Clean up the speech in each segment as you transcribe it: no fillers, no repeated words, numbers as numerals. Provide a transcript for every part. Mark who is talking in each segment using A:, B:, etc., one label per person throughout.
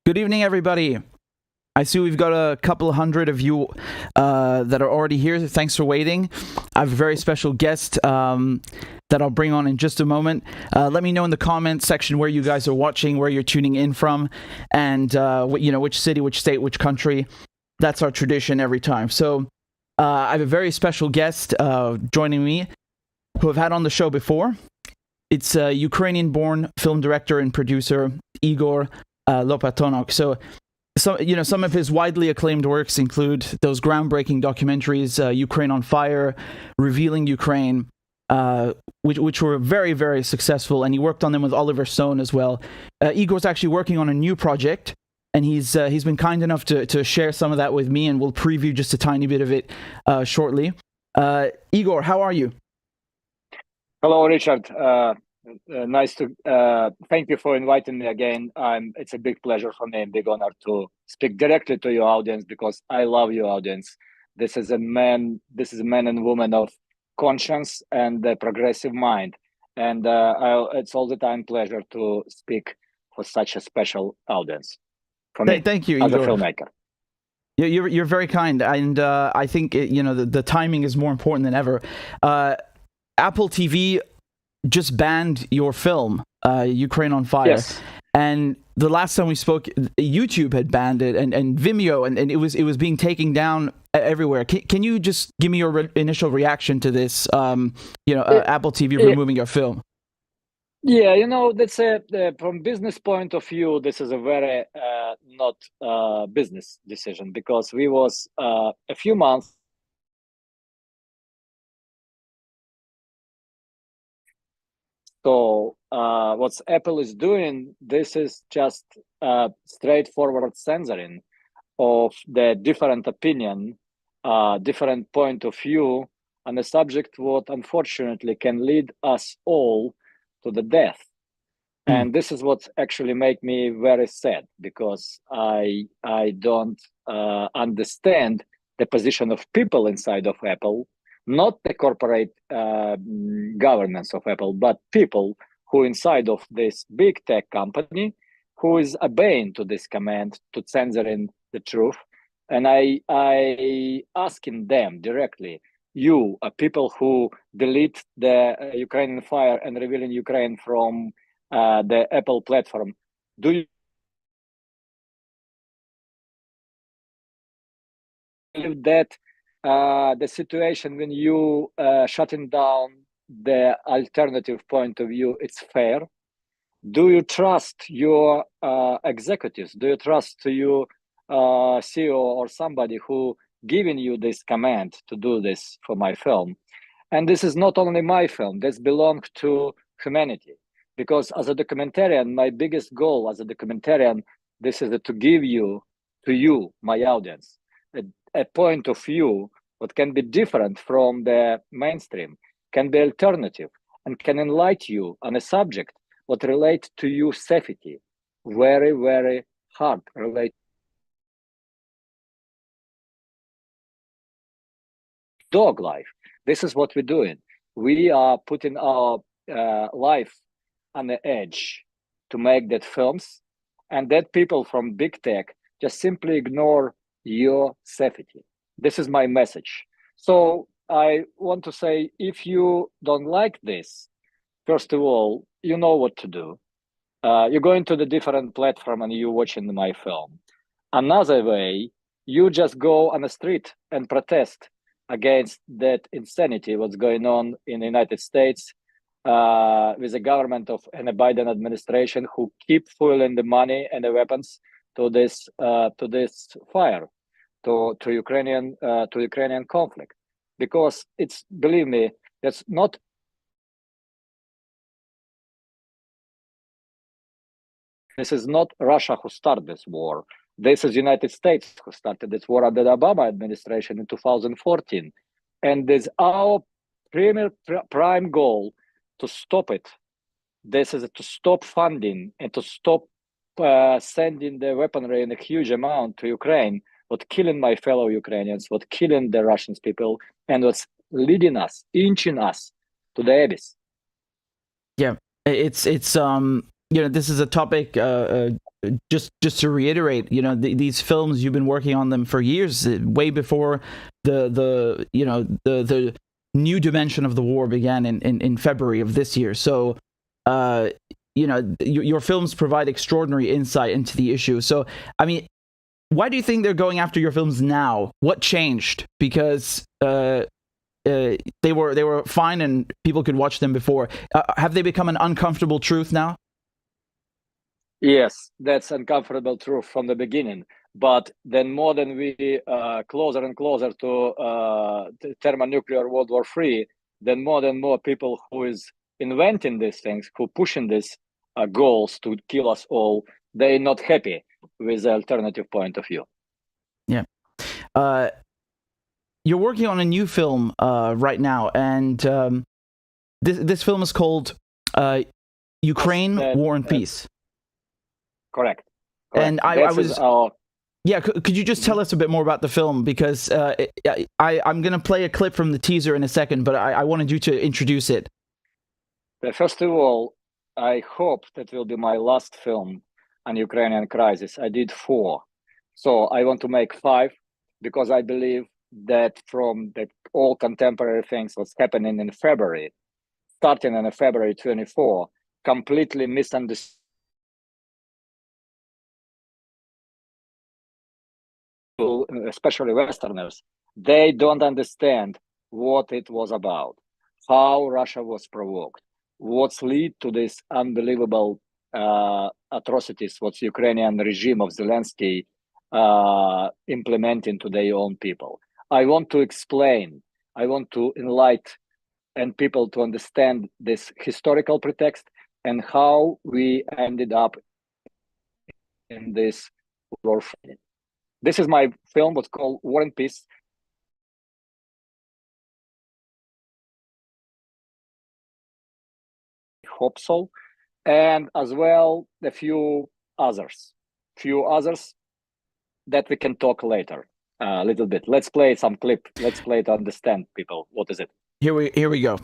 A: Good evening, everybody. I see we've got a couple hundred of you that are already here. Thanks for waiting. I have a very special guest that I'll bring on in just a moment. Let me know in the comments section where you guys are watching, where you're tuning in from, and which city, which state, which country. That's our tradition every time. So I have a very special guest joining me who I've had on the show before. It's Ukrainian-born film director and producer Igor Lopatonok. So, some of his widely acclaimed works include those groundbreaking documentaries, Ukraine on Fire, Revealing Ukraine, which were very, very successful, and he worked on them with Oliver Stone as well. Igor's actually working on a new project, and he's been kind enough to share some of that with me, and we'll preview just a tiny bit of it shortly. Igor, how are you?
B: Hello, Richard. Nice to thank you for inviting me again. It's a big pleasure for me and big honor to speak directly to your audience, because I love your audience. This is a man and woman of conscience and a progressive mind, and it's all the time pleasure to speak for such a special audience. For me,
A: thank you,
B: as
A: Igor.
B: a filmmaker.
A: You're very kind, and I think the timing is more important than ever. Apple TV just banned your film, Ukraine on Fire.
B: Yes.
A: And the last time we spoke, YouTube had banned it, and Vimeo, and it was being taken down everywhere. Can you just give me your initial reaction to this? Apple TV removing your film.
B: Yeah, that's from business point of view, this is a very not business decision, because we was a few months. So what Apple is doing, this is just straightforward censoring of the different opinion, different point of view on a subject what unfortunately can lead us all to the death. And this is what actually make me very sad, because I don't understand the position of people inside of Apple, not the corporate governance of Apple, but people who inside of this big tech company, who is obeying to this command to censoring the truth. And I asking them directly, you are people who delete the Ukrainian Fire and Revealing Ukraine from the Apple platform, do you believe that the situation when you shutting down the alternative point of view, it's fair? Do you trust your executives? Do you trust your CEO or somebody who giving you this command to do this for my film? And this is not only my film, this belongs to humanity. Because as a documentarian, my biggest goal as a documentarian, this is to give you, my audience, a point of view what can be different from the mainstream, can be alternative, and can enlighten you on a subject what relate to your safety, very, very hard relate. Dog life. This is what we're doing. We are putting our life on the edge to make that films, and that people from big tech just simply ignore your safety. This is my message. So I want to say, if you don't like this, first of all, you know what to do. You're going to the different platform and you're watching my film. Another way, you just go on the street and protest against that insanity what's going on in the United States with the government of and the Biden administration, who keep fueling the money and the weapons to this fire, to Ukrainian conflict, because it's, believe me, that's not. This is not Russia who started this war. This is United States who started this war under the Obama administration in 2014, and it's our prime goal to stop it. This is to stop funding and to stop sending the weaponry in a huge amount to Ukraine, what killing my fellow Ukrainians, what killing the Russian people, and what's leading us, inching us to the abyss.
A: Yeah, it's this is a topic. Just to reiterate, these films, you've been working on them for years, way before the new dimension of the war began in February of this year. So, your films provide extraordinary insight into the issue. So, I mean, why do you think they're going after your films now? What changed? Because they were fine and people could watch them before. Have they become an uncomfortable truth now?
B: Yes, that's uncomfortable truth from the beginning. But then more than we closer and closer to thermonuclear World War III, then more and more people who is inventing these things, who pushing these goals to kill us all, they're not happy with the alternative point of view.
A: Yeah. You're working on a new film right now, and this film is called Ukraine, War and Peace.
B: Correct.
A: And I was... Yeah, could you just tell us a bit more about the film? Because I'm going to play a clip from the teaser in a second, but I wanted you to introduce it.
B: First of all, I hope that will be my last film on Ukrainian crisis. I did 4. So I want to make 5, because I believe that from the all contemporary things that's happening in February, starting in February 24, completely misunderstood, especially Westerners, they don't understand what it was about, how Russia was provoked, what's lead to this unbelievable atrocities, what's Ukrainian regime of Zelensky implementing to their own people. I want to explain, I want to enlighten and people to understand this historical pretext and how we ended up in this warfare. This is my film, what's called War and Peace. I hope so. And as well, a few others that we can talk later a little bit. Let's play some clip. Let's play to understand people. What is it?
A: Here we go.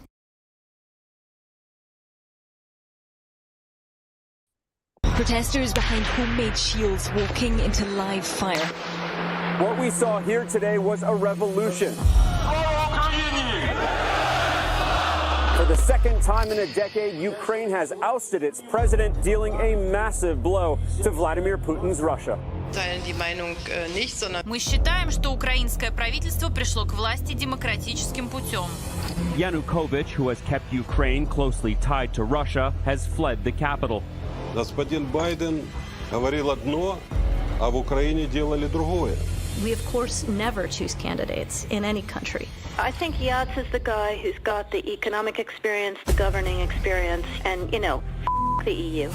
C: Protesters behind homemade shields walking into live fire.
D: What we saw here today was a revolution. For the second time in a decade, Ukraine has ousted its president, dealing a massive blow to Vladimir Putin's Russia.
E: Мы считаем, что украинское правительство пришло к власти демократическим путем.
D: Yanukovych, who has kept Ukraine closely tied to Russia, has fled the capital.
F: Господин Байден говорил одно, а в Украине делали другое.
G: We, of course, never choose candidates in any country.
H: I think Yats is the guy who's got the economic experience, the governing experience, and, the EU.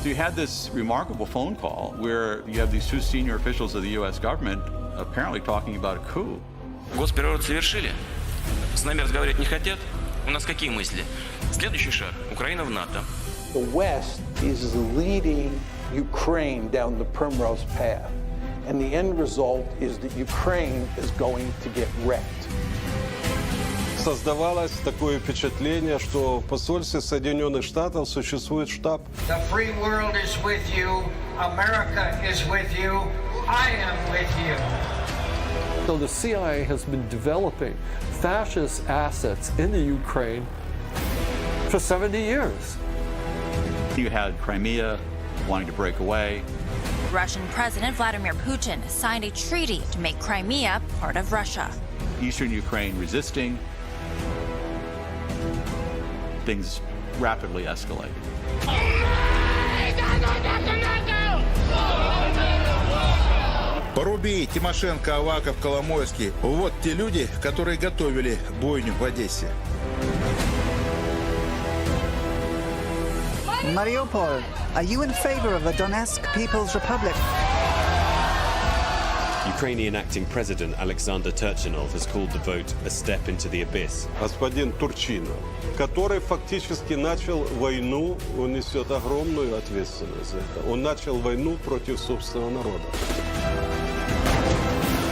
I: So you had this remarkable phone call where you have these 2 senior officials of the U.S. government apparently talking about a coup.
J: Госпереворот совершили. С нами разговаривать не хотят. У нас какие мысли? Следующий шаг. Украина в НАТО.
K: The West is leading Ukraine down the primrose path. And the end result is that Ukraine is going to get wrecked.
F: Создавалось такое впечатление, что в посольстве Соединенных Штатов существует штаб.
L: The free world is with you. America is with you. I am with you.
M: So the CIA has been developing fascist assets in the Ukraine for 70 years.
I: You had Crimea wanting to break away.
E: Russian President Vladimir Putin signed a treaty to make Crimea part of Russia.
I: Eastern Ukraine resisting. Things rapidly escalated.
N: Порубий, Тимошенко, Аваков, Коломойский. Вот те люди, которые готовили бойню в Одессе.
O: Mariupol, are you in favor of the Donetsk People's Republic?
P: Ukrainian acting president Alexander Turchinov has called the vote a step into the abyss.
F: Господин Турчинов, который фактически начал войну, он несет огромную ответственность за это. Он начал войну против собственного народа.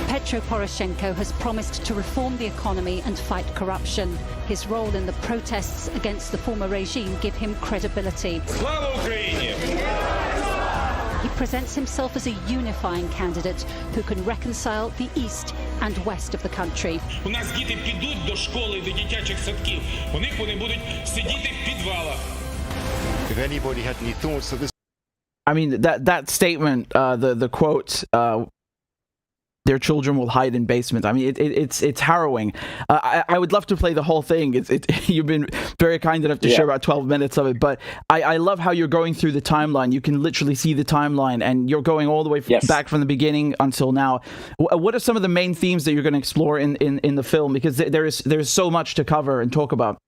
Q: Petro Poroshenko has promised to reform the economy and fight corruption. His role in the protests against the former regime give him credibility.
J: Слава Украине!
Q: He presents himself as a unifying candidate who can reconcile the east and west of the country.
J: У нас діти підуть до школи, до дитячих садків. У них вони будуть сидіти в підвалах.
N: If anybody had any thoughts that this...
A: I mean, that statement, the quote, their children will hide in basements. I mean, it's harrowing. I would love to play the whole thing. You've been very kind enough to share about 12 minutes of it, but I love how you're going through the timeline. You can literally see the timeline, and you're going all the way back from the beginning until now. What are some of the main themes that you're going to explore in the film? Because there's so much to cover and talk about.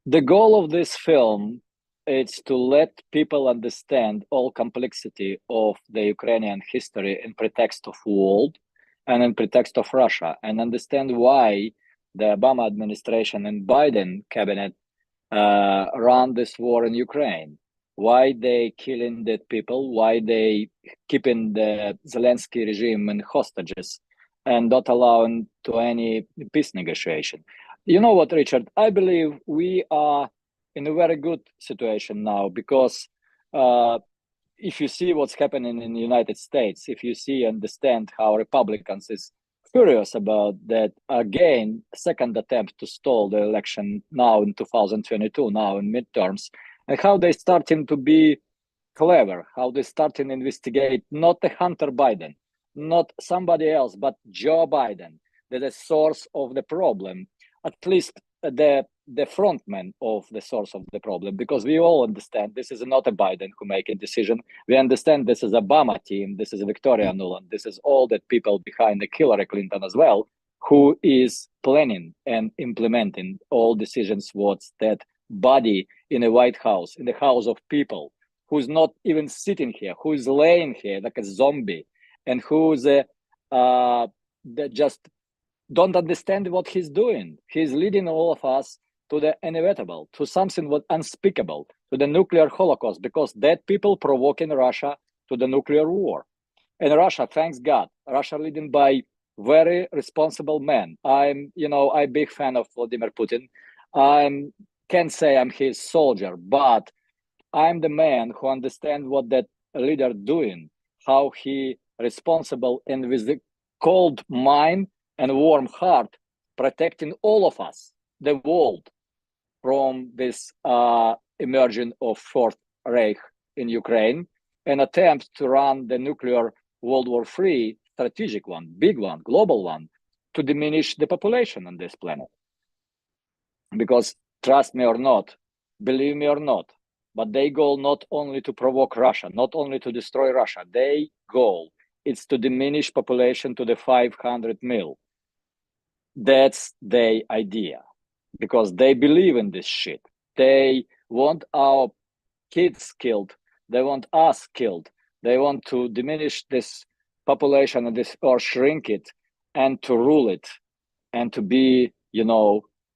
B: The goal of this film is to let people understand all complexity of the Ukrainian history in pretext of world and in pretext of Russia, and understand why the Obama administration and Biden cabinet run this war in Ukraine, why they killing the people, why they keeping the Zelensky regime in hostages and not allowing to any peace negotiation. You know what, Richard? I believe we are in a very good situation now, because if you see what's happening in the United States, if you understand how Republicans is furious about that, again, second attempt to stall the election now in 2022, now in midterms, and how they starting to be clever, how they starting to investigate not the Hunter Biden, not somebody else, but Joe Biden, that is source of the problem, at least the frontman of the source of the problem, because we all understand this is not a Biden who make a decision. We understand this is Obama team, this is Victoria Nuland, this is all the people behind the Hillary Clinton as well, who is planning and implementing all decisions. What's that body in the White House, in the house of people, who's not even sitting here, who is laying here like a zombie, and who's just don't understand what he's doing. He's leading all of us to the inevitable, to something what unspeakable, to the nuclear holocaust, because that people provoking Russia to the nuclear war. And Russia, thanks God, Russia leading by very responsible men. I'm a big fan of Vladimir Putin. I can't say I'm his soldier, but I'm the man who understands what that leader doing, how he responsible and with the cold mind and warm heart, protecting all of us, the world, from this emerging of Fourth Reich in Ukraine, an attempt to run the nuclear World War III, strategic one, big one, global one, to diminish the population on this planet. Because trust me or not, believe me or not, but their goal not only to provoke Russia, not only to destroy Russia, their goal is to diminish population to the 500 million. That's their idea, because they believe in this shit. They want our kids killed. They want us killed. They want to diminish this population of this, or shrink it, and to rule it, and to be,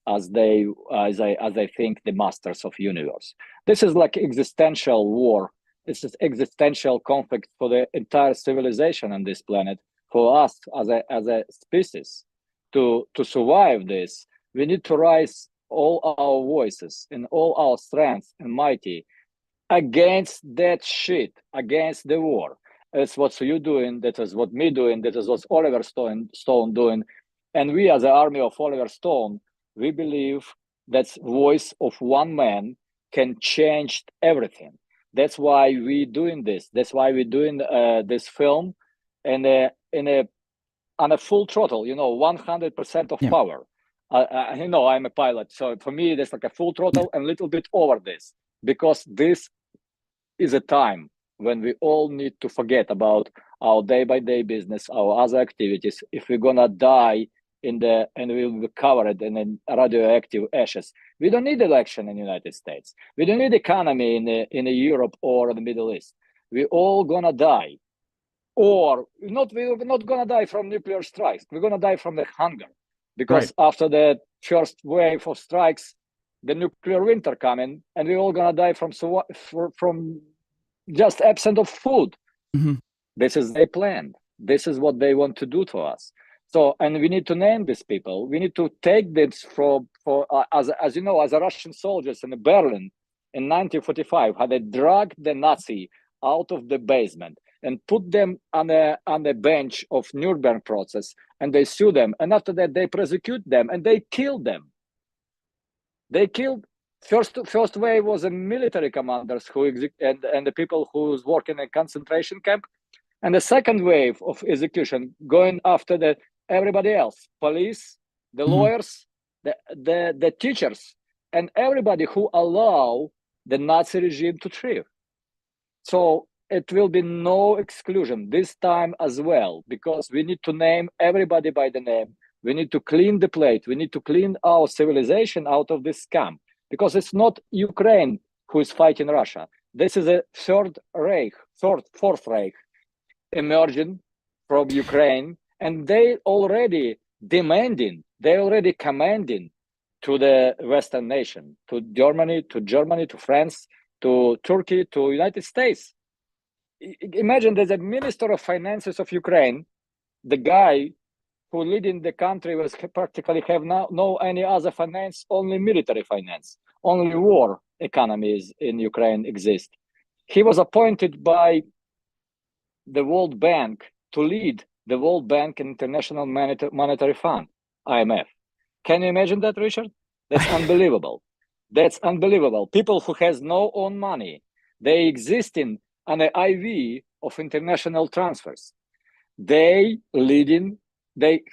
B: as I think, the masters of universe. This is like existential war. This is existential conflict for the entire civilization on this planet. For us as a species, to survive this, we need to rise all our voices and all our strength and mighty against that shit, against the war. That's what you doing, that is what me doing, that is what Oliver Stone doing. And we as the army of Oliver Stone, we believe that voice of one man can change everything. That's why we doing this. That's why we're doing this film and on a full throttle, 100% of power. I'm a pilot, so for me, there's like a full throttle and a little bit over this, because this is a time when we all need to forget about our day-by-day business, our other activities. If we're gonna die and we'll be covered in radioactive ashes, we don't need election in the United States. We don't need economy in Europe or the Middle East. We're all gonna die. Or we're not going to die from nuclear strikes. We're going to die from the hunger. Because after the first wave of strikes, the nuclear winter coming, and we're all going to die from just absence of food.
A: Mm-hmm.
B: This is their plan. This is what they want to do to us. So, and we need to name these people. We need to take this as you know, as a Russian soldiers in Berlin in 1945, how they dragged the Nazi out of the basement and put them on the bench of Nuremberg process, and they sue them. And after that, they prosecute them and they kill them. They killed first wave was the military commanders and the people who was working in a concentration camp. And the second wave of execution going after everybody else, police, the lawyers, the teachers, and everybody who allow the Nazi regime to thrive. So it will be no exclusion this time as well, because we need to name everybody by the name. We need to clean the plate. We need to clean our civilization out of this scam, because it's not Ukraine who is fighting Russia. This is a Fourth Reich emerging from Ukraine, and they already demanding, they already commanding to the Western nation, to Germany, to France, to Turkey, to United States. Imagine there's a Minister of Finances of Ukraine, the guy who leading the country was practically have no any other finance, only military finance, only war economies in Ukraine exist. He was appointed by the World Bank to lead the World Bank and International Monetary Fund, IMF. Can you imagine that, Richard? That's unbelievable. That's unbelievable. People who has no own money, they exist in an IV of international transfers. He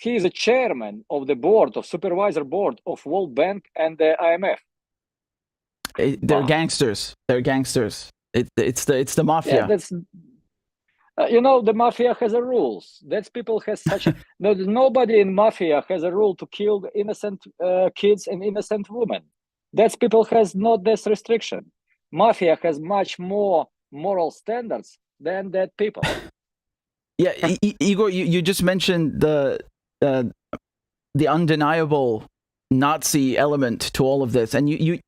B: is a chairman of the board, of supervisor board of World Bank and the IMF.
A: They're gangsters. They're gangsters. It's the mafia.
B: Yeah, that's, the mafia has a rules. That's people has such. Nobody in mafia has a rule to kill innocent kids and innocent women. That's people has not this restriction. Mafia has much more moral standards than that people.
A: Yeah, Igor, you just mentioned the undeniable Nazi element to all of this, and you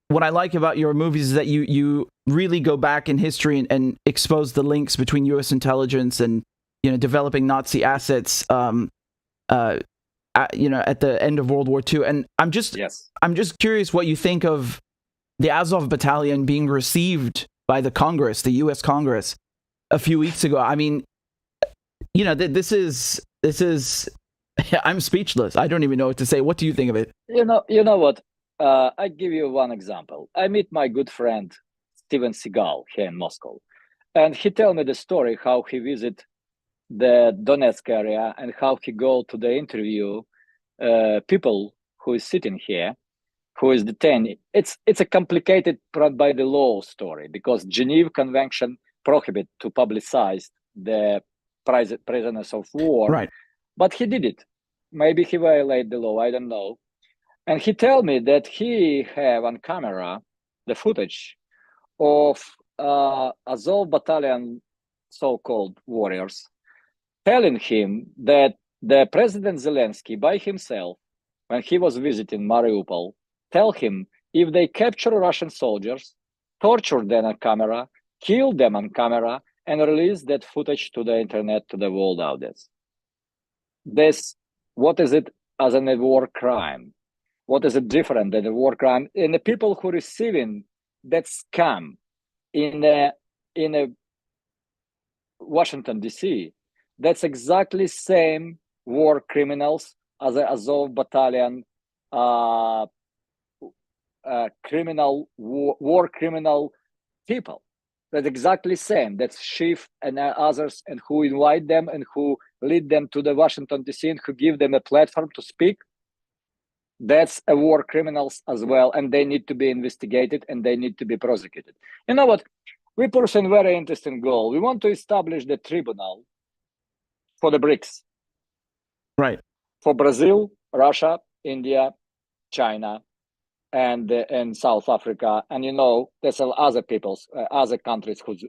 A: what I like about your movies is that you really go back in history and expose the links between U.S. intelligence and developing Nazi assets. At the end of World War II, and I'm just curious what you think of the Azov Battalion being received by the Congress, the U.S. Congress, a few weeks ago. I mean, this is. I'm speechless. I don't even know what to say. What do you think of it?
B: You know what? I give you one example. I meet my good friend Steven Seagal here in Moscow, and he tell me the story how he visit the Donetsk area and how he go to the interview people who is sitting here, who is detained. It's a complicated by the law story, because Geneva Convention prohibit to publicize the prisoners of war.
A: Right.
B: But he did it. Maybe he violated the law. I don't know. And he tell me that he have on camera the footage of Azov Battalion so-called warriors telling him that the President Zelensky by himself, when he was visiting Mariupol, tell him if they capture Russian soldiers, torture them on camera, kill them on camera, and release that footage to the internet, to the world audience. What is it as a war crime? What is it different than a war crime? And the people who receiving that scam in a Washington, D.C., that's exactly same war criminals as the Azov Battalion, war criminal people. That's exactly same. That's Schiff and others, and who invite them and who lead them to the Washington, D.C., and who give them a platform to speak. That's a war criminals as well, and they need to be investigated and they need to be prosecuted. You know what? We pursue a very interesting goal. We want to establish the tribunal for the BRICS.
A: Right.
B: For Brazil, Russia, India, China, and South Africa, and there's other peoples, other countries who's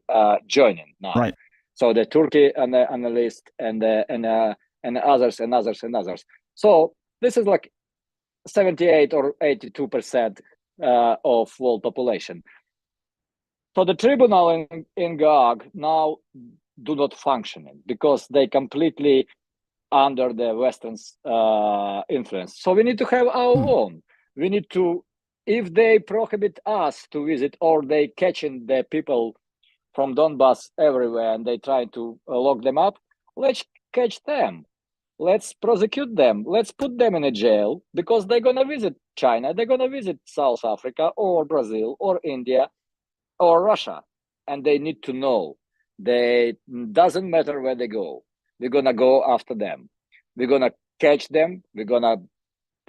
B: joining now.
A: Right.
B: So the Turkey and the list, and others. So this is like 78 or 82% of world population. So the tribunal in Hague now do not function because they completely under the Western's influence. So we need to have our own. We need to, if they prohibit us to visit, or they catching the people from Donbass everywhere and they try to lock them up, let's catch them. Let's prosecute them. Let's put them in a jail, because they're going to visit China. They're going to visit South Africa or Brazil or India or Russia. And they need to know. They doesn't matter where they go. We're gonna go after them. We're gonna catch them. We're gonna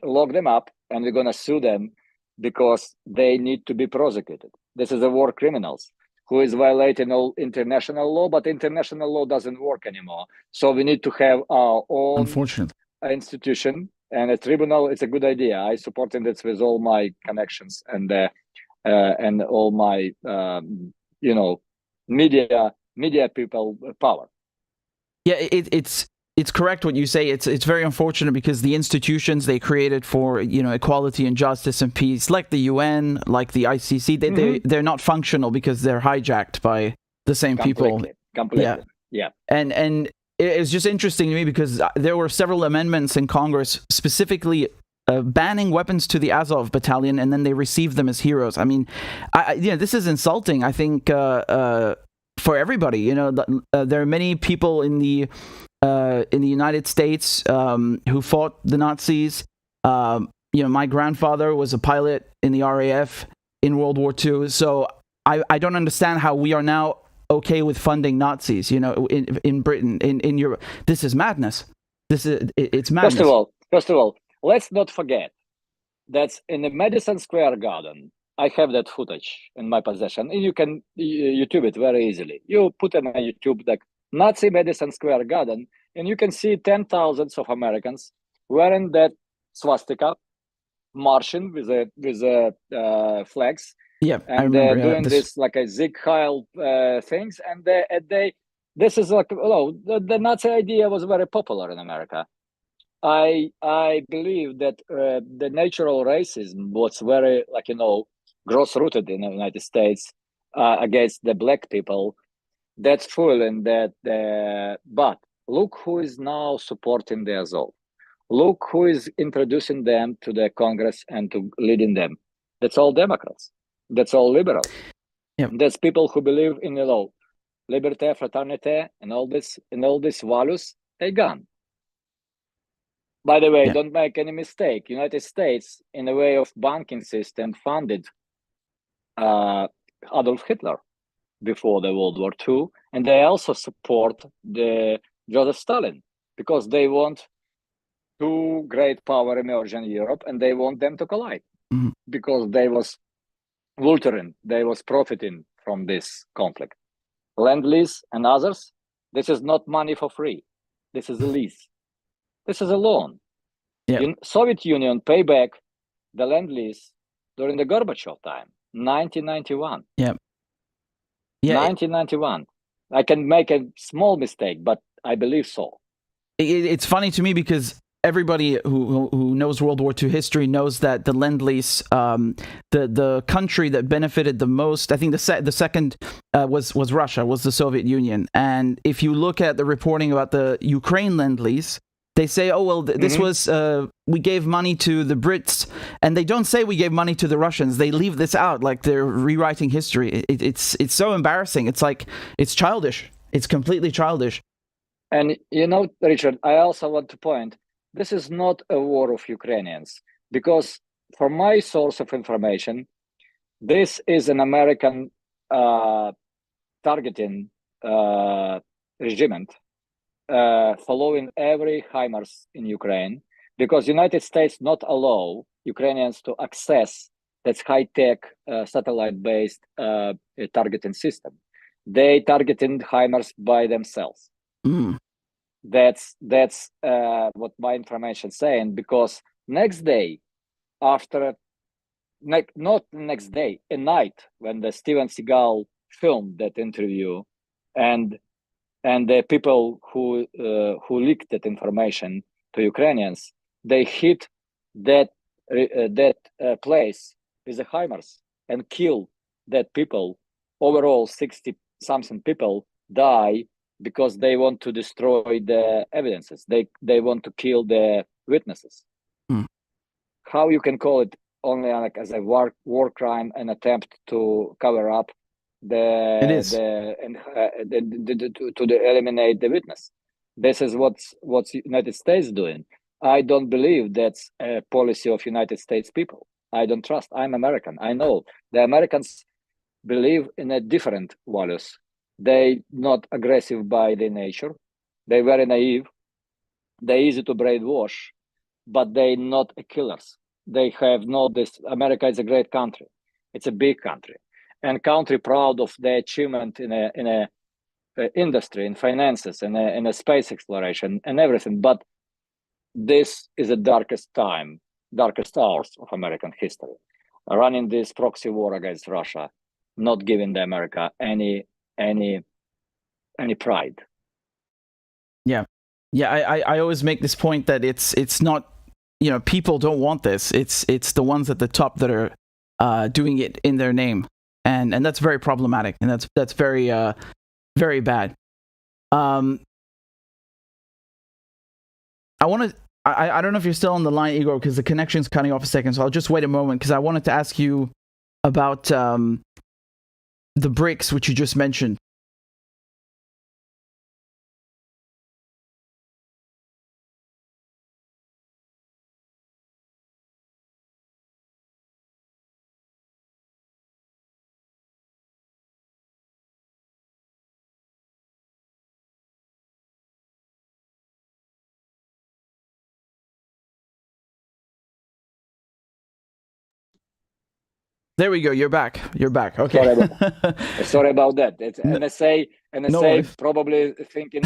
B: lock them up, and we're gonna sue them because they need to be prosecuted. This is a war criminals who is violating all international law, but international law doesn't work anymore. So we need to have our own institution and a tribunal. It's a good idea. I supported this with all my connections and all my media people power.
A: Yeah, it's correct what you say. It's very unfortunate because the institutions they created for equality and justice and peace, like the UN, like the ICC, they're not functional because they're hijacked by the same people.
B: Completely. Yeah.
A: And it's just interesting to me because there were several amendments in Congress specifically banning weapons to the Azov battalion, and then they received them as heroes. I mean, this is insulting. I think for everybody. There are many people in the United States who fought the Nazis. My grandfather was a pilot in the RAF in World War II. So I don't understand how we are now okay with funding Nazis. In Britain, in Europe, this is madness. It's madness.
B: First of all, let's not forget that in the Madison Square Garden, I have that footage in my possession, and you can YouTube it very easily. You put in a YouTube like Nazi Madison Square Garden, and you can see 10,000s of Americans wearing that swastika, marching with flags.
A: Yeah,
B: and
A: I remember,
B: doing this like a Sieg Heil things, and this is like the Nazi idea was very popular in America. I believe that the natural racism was very gross-rooted in the United States against the black people. That's true, and but look who is now supporting the Azov. Look who is introducing them to the Congress and to leading them. That's all Democrats. That's all liberals.
A: Yep.
B: That's people who believe in liberté, fraternité, and all these values. They gone. By the way, don't make any mistake. United States, in a way of banking system, funded Adolf Hitler before the World War II, and they also support the Joseph Stalin because they want two great power emerge in Europe, and they want them to collide because they was vulturing, they was profiting from this conflict. Lend-Lease and others, this is not money for free. This is a lease. This is a loan. Soviet Union pay back the Lend-Lease during the Gorbachev time, 1991.
A: Yeah.
B: 1991. I can make a small mistake, but I believe so.
A: It's funny to me because everybody who knows World War II history knows that the Lend-Lease, the country that benefited the most, I think the second was Russia, was the Soviet Union. And if you look at the reporting about the Ukraine Lend-Lease, they say, oh, well, this was, we gave money to the Brits, and they don't say we gave money to the Russians. They leave this out like they're rewriting history. It's so embarrassing. It's like, it's childish. It's completely childish.
B: And, Richard, I also want to point, this is not a war of Ukrainians, because from my source of information, this is an American targeting regiment following every HIMARS in Ukraine, because United States not allow Ukrainians to access that high-tech satellite-based targeting system. They targeting HIMARS by themselves. That's what my information is saying, because next day, not next day, a night when the Steven Seagal filmed that interview, and the people who leaked that information to Ukrainians, they hit that place with the HIMARS and kill that people. Overall, 60-something people die because they want to destroy the evidences. They want to kill the witnesses. How you can call it only as a war crime, an attempt to cover up to eliminate the witness. This is what's United States doing. I don't believe that's a policy of United States people. I don't trust. I'm American. I know the Americans believe in a different values. They not aggressive by their nature. They very naive. They're easy to brainwash, but they not killers. They have no this. America is a great country. It's a big country, and country proud of their achievement in a industry, in finances, in a space exploration, and everything. But this is the darkest hours of American history. Running this proxy war against Russia, not giving the America any pride.
A: Yeah. I always make this point that it's not, people don't want this. It's the ones at the top that are doing it in their name, and that's very problematic, and that's very very bad. I don't know if you're still on the line, Igor, because the connection's cutting off a second, so I'll just wait a moment, because I wanted to ask you about the BRICS, which you just mentioned. There we go. You're back. Okay.
B: Sorry about that. It's NSA
A: No,
B: probably thinking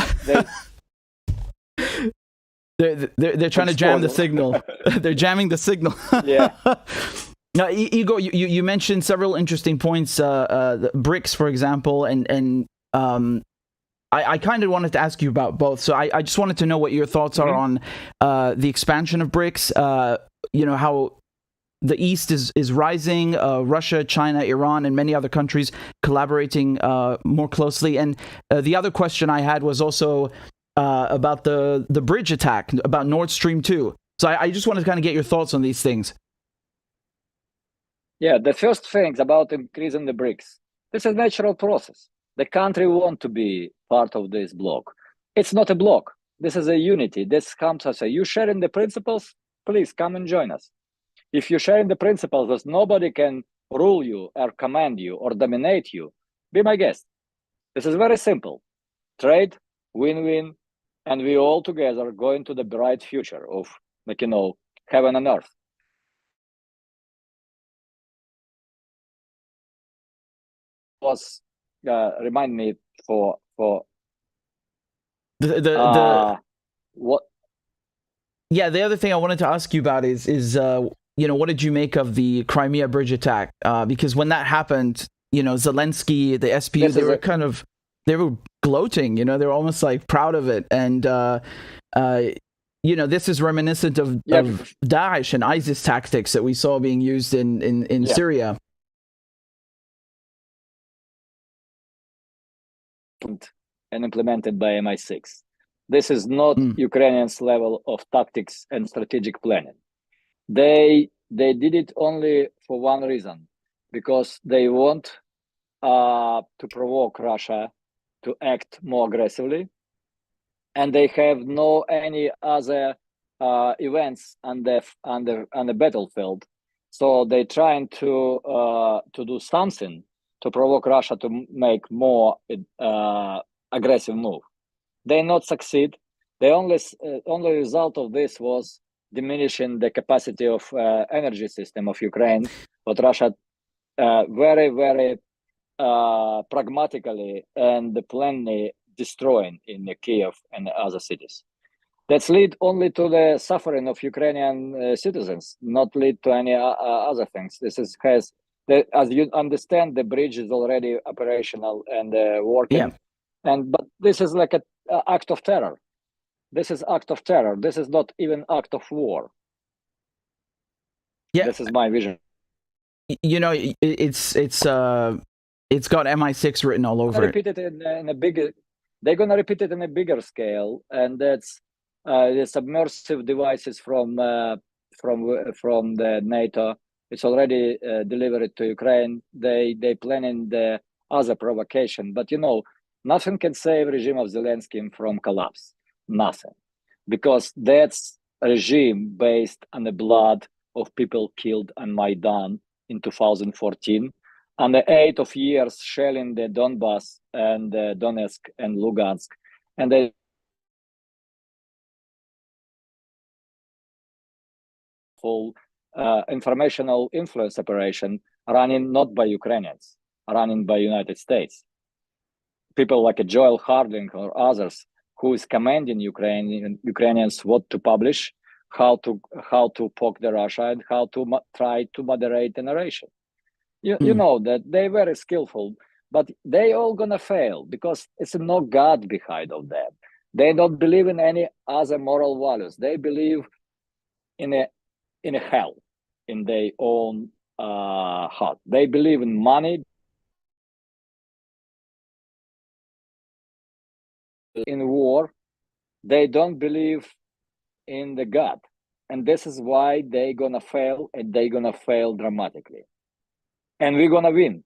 A: they're trying to jam the signal. They're jamming the signal.
B: Yeah.
A: Now, Igor, you mentioned several interesting points. The BRICS, for example, and I kind of wanted to ask you about both. So I just wanted to know what your thoughts are on the expansion of BRICS. How the East is rising, Russia, China, Iran, and many other countries collaborating more closely. And the other question I had was also about the bridge attack, about Nord Stream 2. So I just wanted to kind of get your thoughts on these things.
B: Yeah, the first things about increasing the BRICS. This is a natural process. The country want to be part of this bloc. It's not a bloc. This is a unity. This comes as you sharing the principles, please come and join us. If you're sharing the principles that nobody can rule you or command you or dominate you, be my guest. This is very simple. Trade, win-win, and we all together going to the bright future of, heaven and earth. Was remind me for what?
A: Yeah, the other thing I wanted to ask you about is what did you make of the Crimea bridge attack? Because when that happened, Zelensky, the SPU, they were gloating. They were almost like proud of it, and this is reminiscent of Daesh and ISIS tactics that we saw being used in Syria.
B: And implemented by MI6. This is not Ukrainians' level of tactics and strategic planning. They did it only for one reason, because they want to provoke Russia to act more aggressively, and they have no any other events on the battlefield. So they're trying to do something to provoke Russia to make more aggressive move. They not succeed. The only result of this was diminishing the capacity of energy system of Ukraine, but Russia very, very pragmatically and plainly destroying in Kiev and other cities. That's lead only to the suffering of Ukrainian citizens, not lead to any other things. As you understand, the bridge is already operational and working, but this is like an act of terror. This is act of terror. This is not even act of war.
A: Yeah,
B: this is my vision.
A: It's got MI6 written all over it.
B: Repeat it in a bigger. They're gonna repeat it in a bigger scale, and that's the submersive devices from the NATO. It's already delivered to Ukraine. They planning the other provocation, but nothing can save regime of Zelensky from collapse. Nothing, because that's a regime based on the blood of people killed on Maidan in 2014, and the 8 of years shelling the Donbass and Donetsk and Lugansk, and they full informational influence operation running not by Ukrainians, running by United States. People like Joel Harding or others who is commanding Ukrainians what to publish, how to poke the Russia, and how to try to moderate the narration. You know that they're very skillful, but they all gonna fail because it's no God behind of them. They don't believe in any other moral values. They believe in a hell in their own heart. They believe in money, in war. They don't believe in the God, and this is why they're gonna fail, and they're gonna fail dramatically. And we're gonna win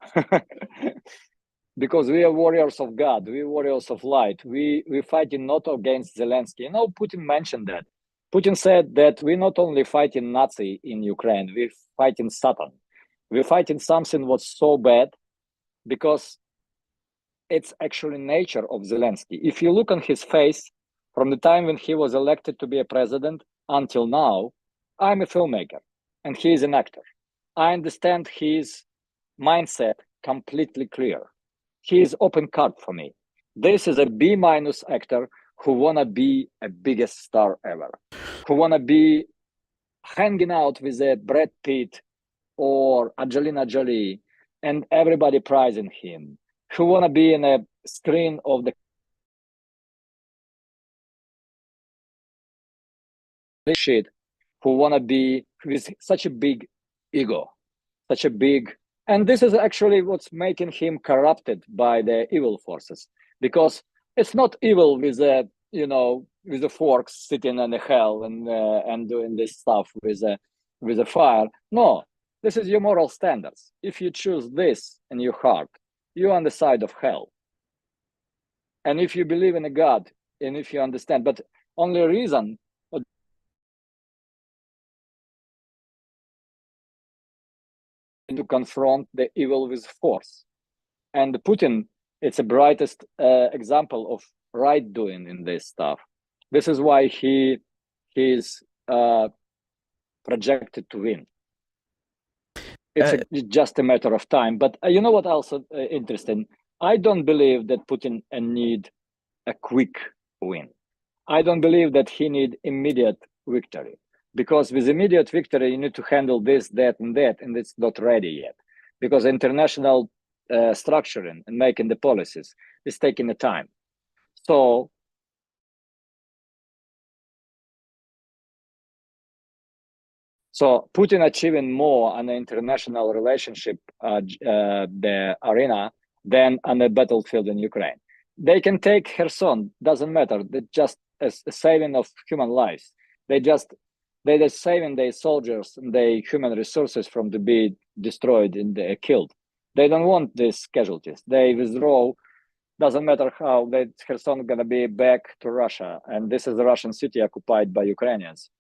B: because we are warriors of God. We're warriors of light. We're fighting not against Zelensky. You know, Putin mentioned that. Putin said that we're not only fighting Nazi in Ukraine, we're fighting Satan. We're fighting something what's so bad because it's actually nature of Zelensky. If you look on his face from the time when he was elected to be a president until now, I'm a filmmaker and he is an actor. I understand his mindset completely clear. He is open card for me. This is a B- actor who wanna be a biggest star ever, who wanna be hanging out with a Brad Pitt or Angelina Jolie and everybody prizing him, who wanna be in a screen of the shit, who wanna be with such a big ego, such a big, and this is actually what's making him corrupted by the evil forces, because it's not evil with a, you know, with the forks sitting in the hell and doing this stuff with a fire. No, this is your moral standards. If you choose this in your heart, you're on the side of hell. And if you believe in a God, and if you understand, but only reason to confront the evil with force. And Putin, it's the brightest example of right doing in this stuff. This is why he is projected to win. It's just a matter of time. But you know what else interesting? I don't believe that Putin need a quick win. I don't believe that he need immediate victory. Because with immediate victory, you need to handle this, that, and it's not ready yet. Because international structuring and making the policies is taking the time. So Putin achieving more on the international relationship, the arena, than on the battlefield in Ukraine. They can take Kherson, doesn't matter. They just a saving of human lives. They're saving their soldiers and their human resources from to be destroyed and killed. They don't want these casualties. They withdraw. Doesn't matter how. That Kherson is gonna be back to Russia, and this is a Russian city occupied by Ukrainians.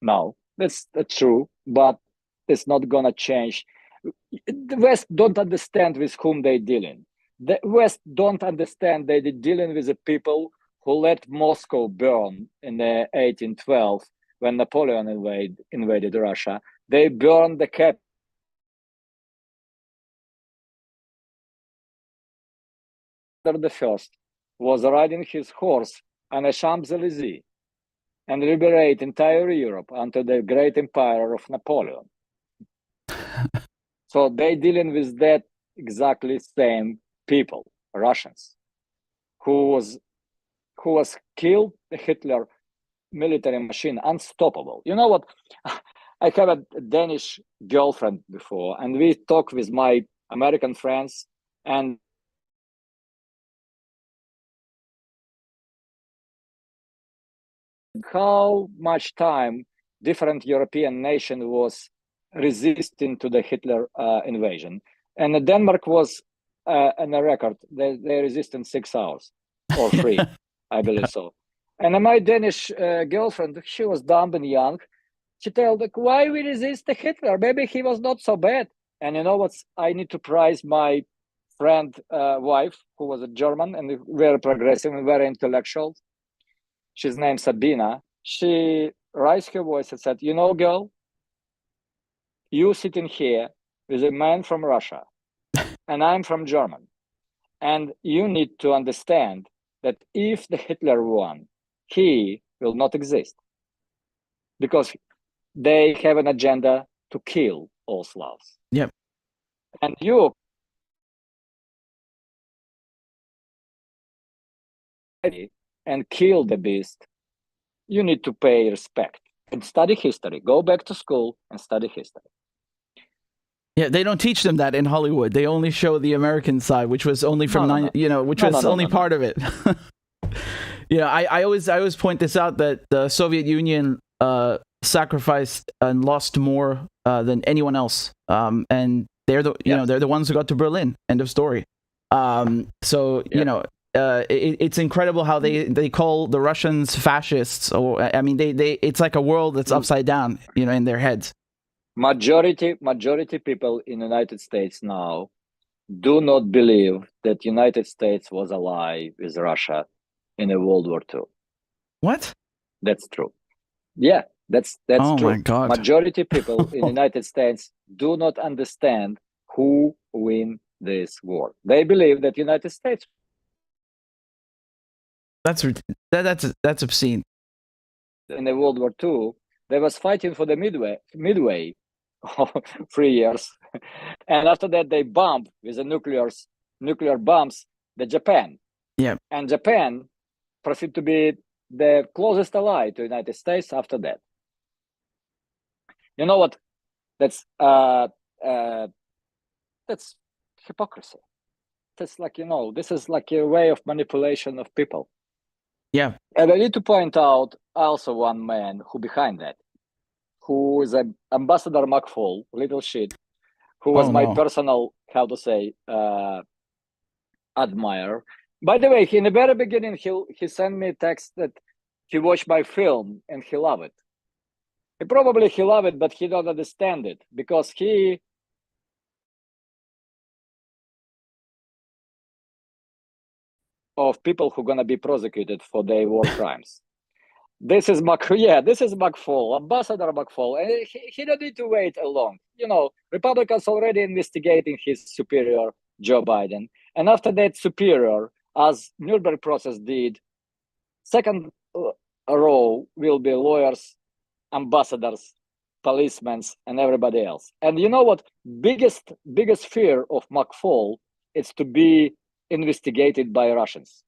B: Now that's true, but it's not gonna change. The West don't understand with whom they're dealing. The West don't understand they're dealing with the people who let Moscow burn in 1812. When Napoleon invaded Russia, they burned the capital. The first was riding his horse on the Champs-Élysées and liberate entire Europe under the great empire of Napoleon. So they dealing with that exactly same people, Russians, who was killed. Hitler military machine, unstoppable. You know what? I have a Danish girlfriend before, and we talk with my American friends, and how much time different European nation was resisting to the Hitler invasion. And Denmark was on a record. They resisted 6 hours or 3, I believe so. And my Danish girlfriend, she was dumb and young. She told, like, why we resist Hitler? Maybe he was not so bad. And you know what's? I need to praise my friend wife, who was a German and very progressive and very intellectual. She's named Sabina. She raised her voice and said, you know, girl, you sitting here with a man from Russia and I'm from Germany. And you need to understand that if the Hitler won, he will not exist. Because they have an agenda to kill all Slavs.
A: Yep.
B: And you and kill the beast, you need to pay respect and study history. Go back to school and study history.
A: Yeah, they don't teach them that in Hollywood. They only show the American side, which was only from part of it. I always point this out, that the Soviet Union sacrificed and lost more than anyone else, and they're the ones who got to Berlin. End of story. It's incredible how they call the Russians fascists, or I mean, they it's like a world that's upside down, in their heads.
B: Majority people in the United States now do not believe that United States was ally with Russia in a World War II.
A: What?
B: That's true. Yeah, that's true.
A: Oh my God.
B: Majority people in the United States do not understand who win this war. They believe that United States.
A: That's obscene.
B: In the World War II, they was fighting for the midway 3 years, and after that they bombed with the nuclear bombs the Japan.
A: Yeah.
B: And Japan proceeded to be the closest ally to the United States after that. You know what? That's hypocrisy. That's this is like a way of manipulation of people.
A: Yeah.
B: And I need to point out also one man who behind that, who is Ambassador McFaul, little shit, who was my personal, admirer. By the way, in the very beginning, he sent me a text that he watched my film and he loved it. He loved it, but he don't understand it because he of people who are gonna be prosecuted for their war crimes. This is McFaul, Ambassador McFaul, and he don't need to wait long. Republicans already investigating his superior, Joe Biden, and after that superior, as Nuremberg process did, second row will be lawyers, ambassadors, policemen, and everybody else. And you know what? Biggest fear of McFaul is to be investigated by Russians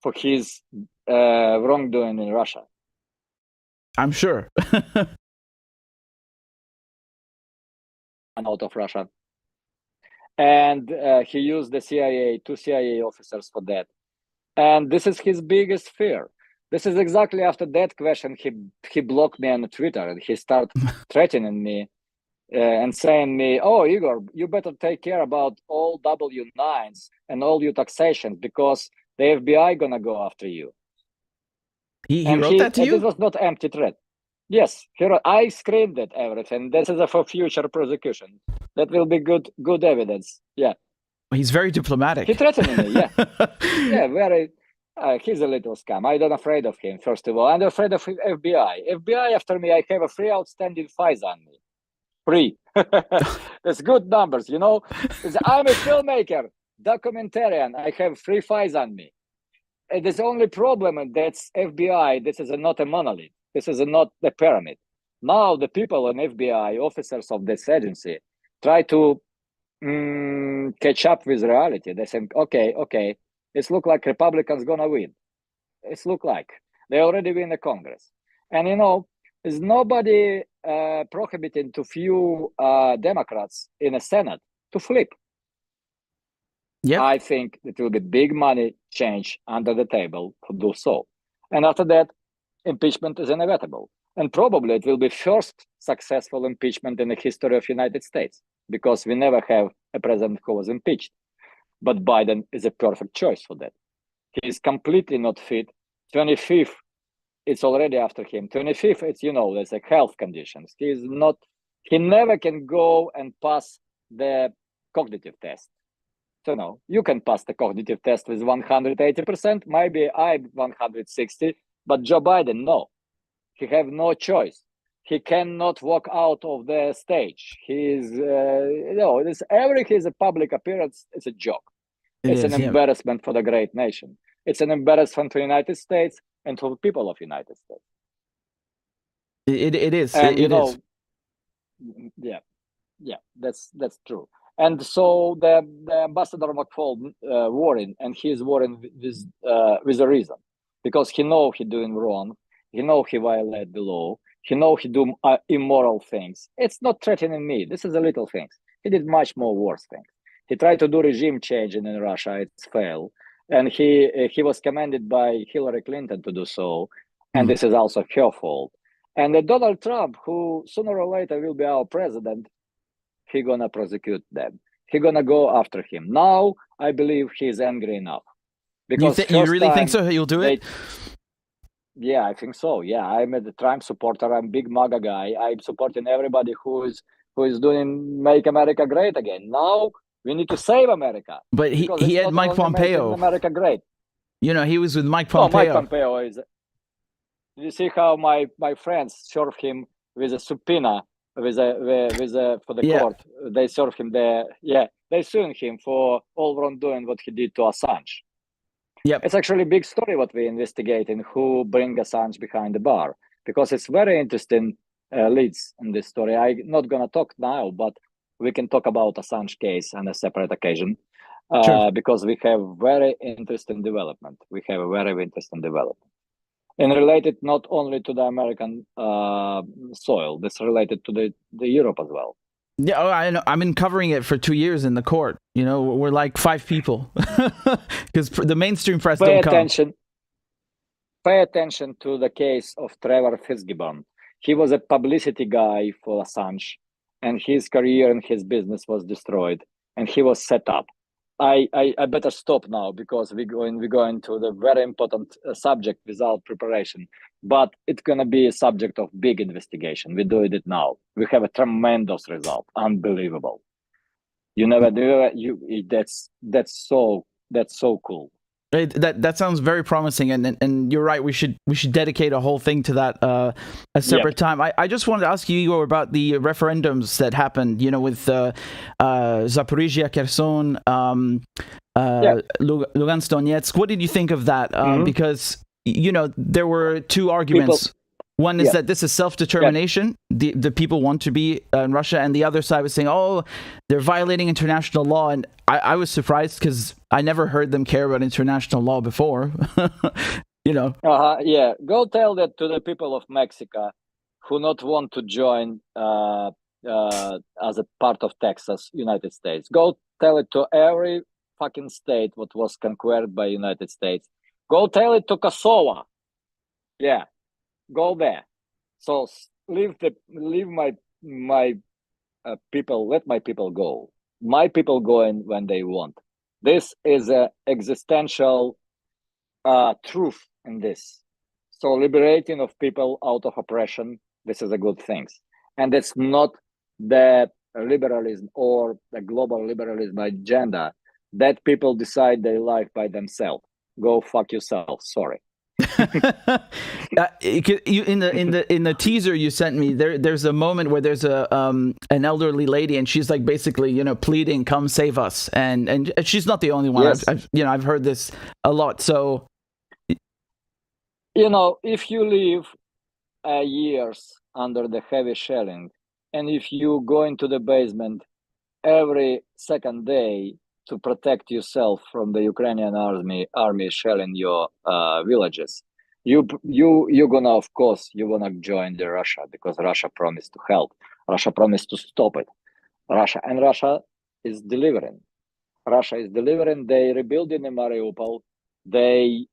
B: for his wrongdoing in Russia.
A: I'm sure.
B: Out of Russia. And he used the two CIA officers for that. And this is his biggest fear. This is exactly after that question, he blocked me on Twitter and he started threatening me and saying me, oh, Igor, you better take care about all W-9s and all your taxations because the FBI gonna go after you.
A: He wrote that to you?
B: It was not empty threat. Yes, I screened it, everything. This is for future prosecution. That will be good evidence. Yeah.
A: He's very diplomatic.
B: He threatened me, yeah. Yeah, very. He's a little scam. I'm not afraid of him, first of all. I'm afraid of FBI. FBI after me, I have a 3 outstanding fines on me. 3. That's good numbers, I'm a filmmaker, documentarian. I have 3 fines on me. And the only problem, and that's FBI. This is not a monolith. This is not the pyramid. Now the people in FBI, officers of this agency, try to catch up with reality. They think, okay, it looks like Republicans gonna win. It looks like they already win the Congress, and there's nobody prohibiting to few Democrats in the Senate to flip.
A: Yeah,
B: I think it will be big money change under the table to do so, and after that, impeachment is inevitable, and probably it will be first successful impeachment in the history of United States because we never have a president who was impeached. But Biden is a perfect choice for that. He is completely not fit. 25th, it's already after him. 25th, it's there's health conditions. He never can go and pass the cognitive test. So no, you can pass the cognitive test with 180%, maybe I'm 160, but Joe Biden, no. He have no choice. He cannot walk out of the stage. He's, his public appearance is a joke. It's an embarrassment for the great nation. It's an embarrassment for the United States and for the people of the United States.
A: It is.
B: And,
A: it is.
B: Yeah, that's true. And so the ambassador McFaul worrying, and he's worrying with a reason, because he know he doing wrong. He know he violate the law. He know he do immoral things. It's not threatening me. This is a little things. He did much more worse things. He tried to do regime changing in Russia. It's failed. And he was commanded by Hillary Clinton to do so. And this is also her fault. And Donald Trump, who sooner or later will be our president, he gonna prosecute them. He gonna go after him. Now, I believe he's angry enough. Because
A: you really think so? He'll do it?
B: Yeah, I think so. Yeah, I'm a Trump supporter. I'm a big MAGA guy. I'm supporting everybody who is doing Make America Great Again. Now we need to save America.
A: But he had Mike Pompeo.
B: America Great.
A: You know, he was with Mike Pompeo.
B: No, Mike Pompeo is. You see how my friends serve him with a subpoena for the court. They serve him there. Yeah, they sued him for all wrongdoing what he did to Assange.
A: Yep.
B: It's actually a big story what we investigating, who bring Assange behind the bar, because it's very interesting leads in this story. I'm not going to talk now, but we can talk about Assange case on a separate occasion, because we have very interesting development. And related not only to the American soil, this related to the Europe as well.
A: Yeah, I know. I've been covering it for 2 years in the court. You know, we're like 5 people because the mainstream press don't come.
B: Pay attention to the case of Trevor Fitzgibbon. He was a publicity guy for Assange, and his career and his business was destroyed, and he was set up. I better stop now because we're going to the very important subject without preparation. But it's gonna be a subject of big investigation. We're doing it now. We have a tremendous result, unbelievable. You never do it. That's so cool.
A: That sounds very promising, and you're right. We should dedicate a whole thing to that a separate time. I just wanted to ask you, Igor, about the referendums that happened. You know, with Zaporizhia, Kherson, Lugansk, Donetsk. What did you think of that? Because you know there were 2 arguments. One is that this is self-determination. The people want to be in Russia, and the other side was saying, "Oh, they're violating international law." And I was surprised because I never heard them care about international law before. You know.
B: Yeah. Go tell that to the people of Mexico who not want to join as a part of Texas, United States. Go tell it to every fucking state what was conquered by United States. Go tell it to Kosovo. Yeah. Go there. So leave my people. Let my people go. My people going when they want. This is a existential truth in this. So liberating of people out of oppression. This is a good thing, and it's not the liberalism or the global liberalism agenda that people decide their life by themselves. Go fuck yourself. Sorry.
A: In the teaser you sent me, there's a moment where there's an elderly lady, and she's like basically, you know, pleading, "Come save us," and she's not the only one.
B: Yes.
A: I've heard this a lot. So,
B: you know, if you live years under the heavy shelling, and if you go into the basement every second day to protect yourself from the Ukrainian army shelling your villages, you're gonna, of course, you wanna join the Russia, because Russia promised to help. Russia promised to stop it. Russia is delivering. They rebuilding in Mariupol. They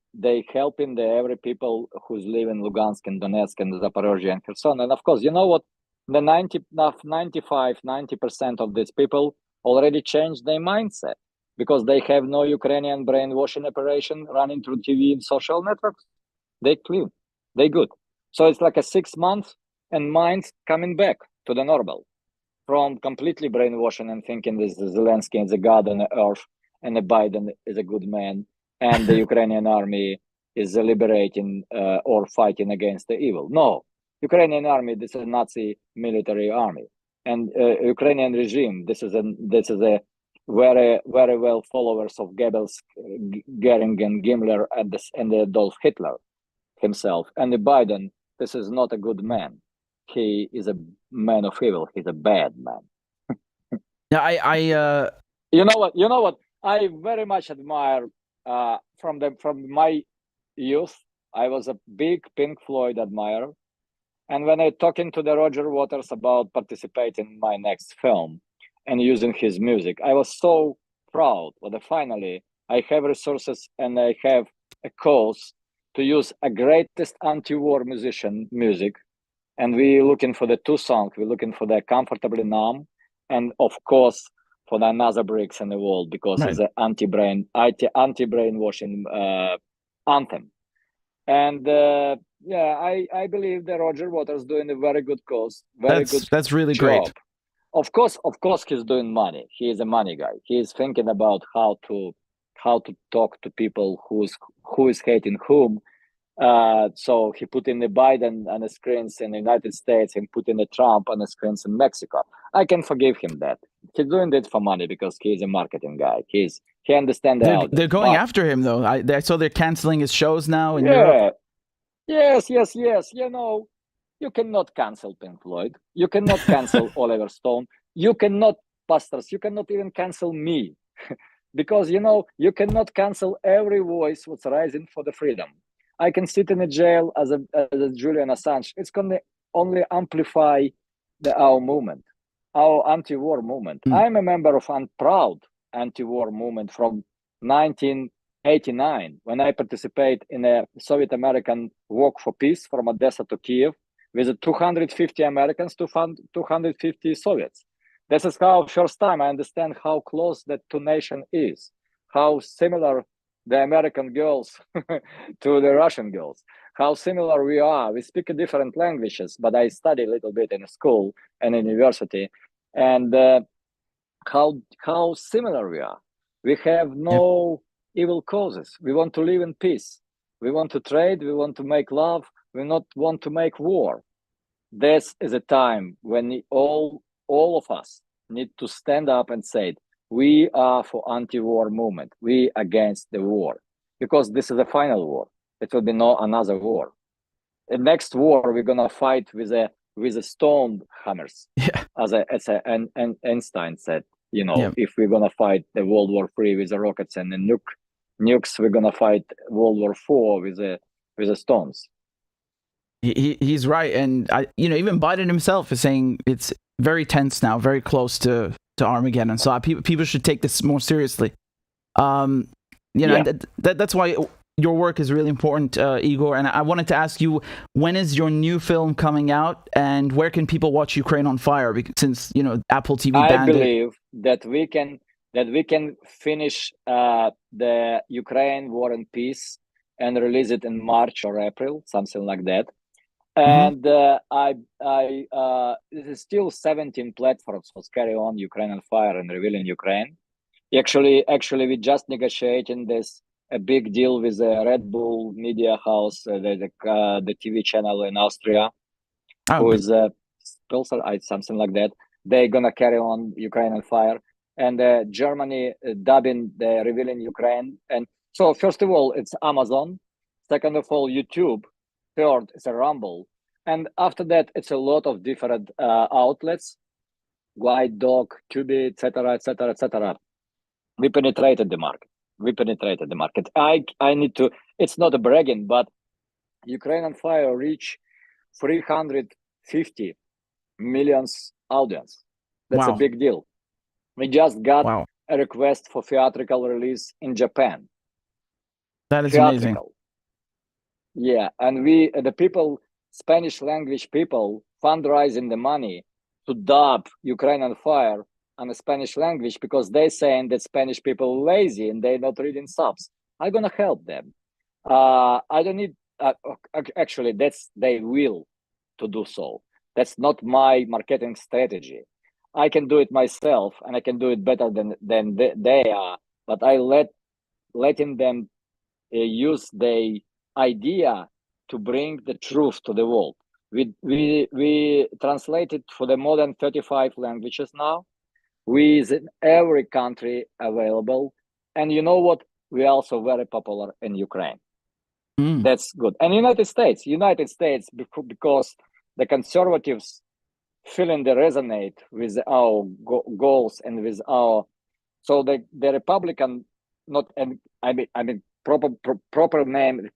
B: helping every people who's living in Lugansk and Donetsk and Zaporizhia and Kherson. And of course, you know what? The 90% of these people already changed their mindset, because they have no Ukrainian brainwashing operation running through TV and social networks. They clean, they good. So it's like a 6 months, and minds coming back to the normal. from completely brainwashing and thinking this Zelensky is a god on the earth and the Biden is a good man and the Ukrainian army is liberating or fighting against the evil. No, Ukrainian army, this is a Nazi military army, and Ukrainian regime, this is a very, very well followers of Goebbels, Goering, and Himmler, and Adolf Hitler himself. And the Biden, this is not a good man. He is a man of evil. He's a bad man.
A: Yeah,
B: You know what? I very much admire from my youth. I was a big Pink Floyd admirer, and when I talking to the Roger Waters about participating in my next film and using his music, I was so proud that finally I have resources and I have a cause to use a greatest anti-war musician music. And we're looking for the two songs. We're looking for the Comfortably Numb, and of course for the Another Bricks in the Wall, because it's an anti-brainwashing anthem. And I believe that Roger Waters doing a very good cause.
A: That's really
B: job.
A: great.
B: Of course, he's doing money. He is a money guy. He is thinking about how to talk to people who is hating whom. So he put in the Biden on the screens in the United States and put in the Trump on the screens in Mexico. I can forgive him that. He's doing it for money because he's a marketing guy. He understands the
A: They're going after him though. I saw they're canceling his shows now in
B: Europe.
A: Europe.
B: Yes. You know, you cannot cancel Pink Floyd. You cannot cancel Oliver Stone. You cannot, pastors. You cannot even cancel me, because you know you cannot cancel every voice what's rising for the freedom. I can sit in a jail as a Julian Assange. It's going to only amplify our movement, our anti-war movement. I'm a member of a proud anti-war movement from 1989, when I participate in a Soviet-American walk for peace from Odessa to Kiev with 250 Americans to 250 Soviets. This is how first time I understand how close that two nations is, how similar the American girls to the Russian girls, how similar we are. We speak different languages, but I study a little bit in school and in university, and how similar we are. We have no evil causes. We want to live in peace. We want to trade. We want to make love. We not want to make war. This is a time when all of us need to stand up and say, we are for anti-war movement. We against the war, because this is the final war. It will be no another war. The next war we're gonna fight with a stone hammers.
A: Yeah.
B: As Einstein said, you know, if we're gonna fight the World War III with the rockets and the nukes, we're gonna fight World War IV with the stones.
A: He's right, and even Biden himself is saying it's very tense now, very close to Armageddon. So people should take this more seriously. That's why your work is really important, Igor. And I wanted to ask you, when is your new film coming out, and where can people watch Ukraine on Fire? Because since Apple TV banned it.
B: I believe that we can finish the Ukraine War and Peace and release it in March or April, something like that. And this is still 17 platforms for carry on Ukraine on Fire and Revealing Ukraine. Actually, we just negotiating a big deal with the Red Bull Media House, the TV channel in Austria, who is sponsor, something like that. They're gonna carry on Ukraine on Fire, and Germany dubbing the Revealing Ukraine. And so, first of all, it's Amazon. Second of all, YouTube. Third, it's a Rumble. And after that, it's a lot of different outlets, White Dog, Tubi, etc., etc., etc. We penetrated the market. I need to, it's not a bragging, but Ukraine on Fire reach 350 million audience. That's a big deal. We just got a request for theatrical release in Japan.
A: That is amazing.
B: Yeah, and the people, Spanish language people, fundraising the money to dub Ukraine on Fire on the Spanish language, because they're saying that Spanish people are lazy and they're not reading subs. I'm gonna help them. I don't need. Actually, they will to do so. That's not my marketing strategy. I can do it myself, and I can do it better than they are. But I letting them use the idea to bring the truth to the world. We translated for the more than 35 languages now. We is in every country available, and you know what? We're also very popular in Ukraine. That's good. And United States, because the conservatives feeling they resonate with our goals and with our, so the Republican, not, and I mean proper name,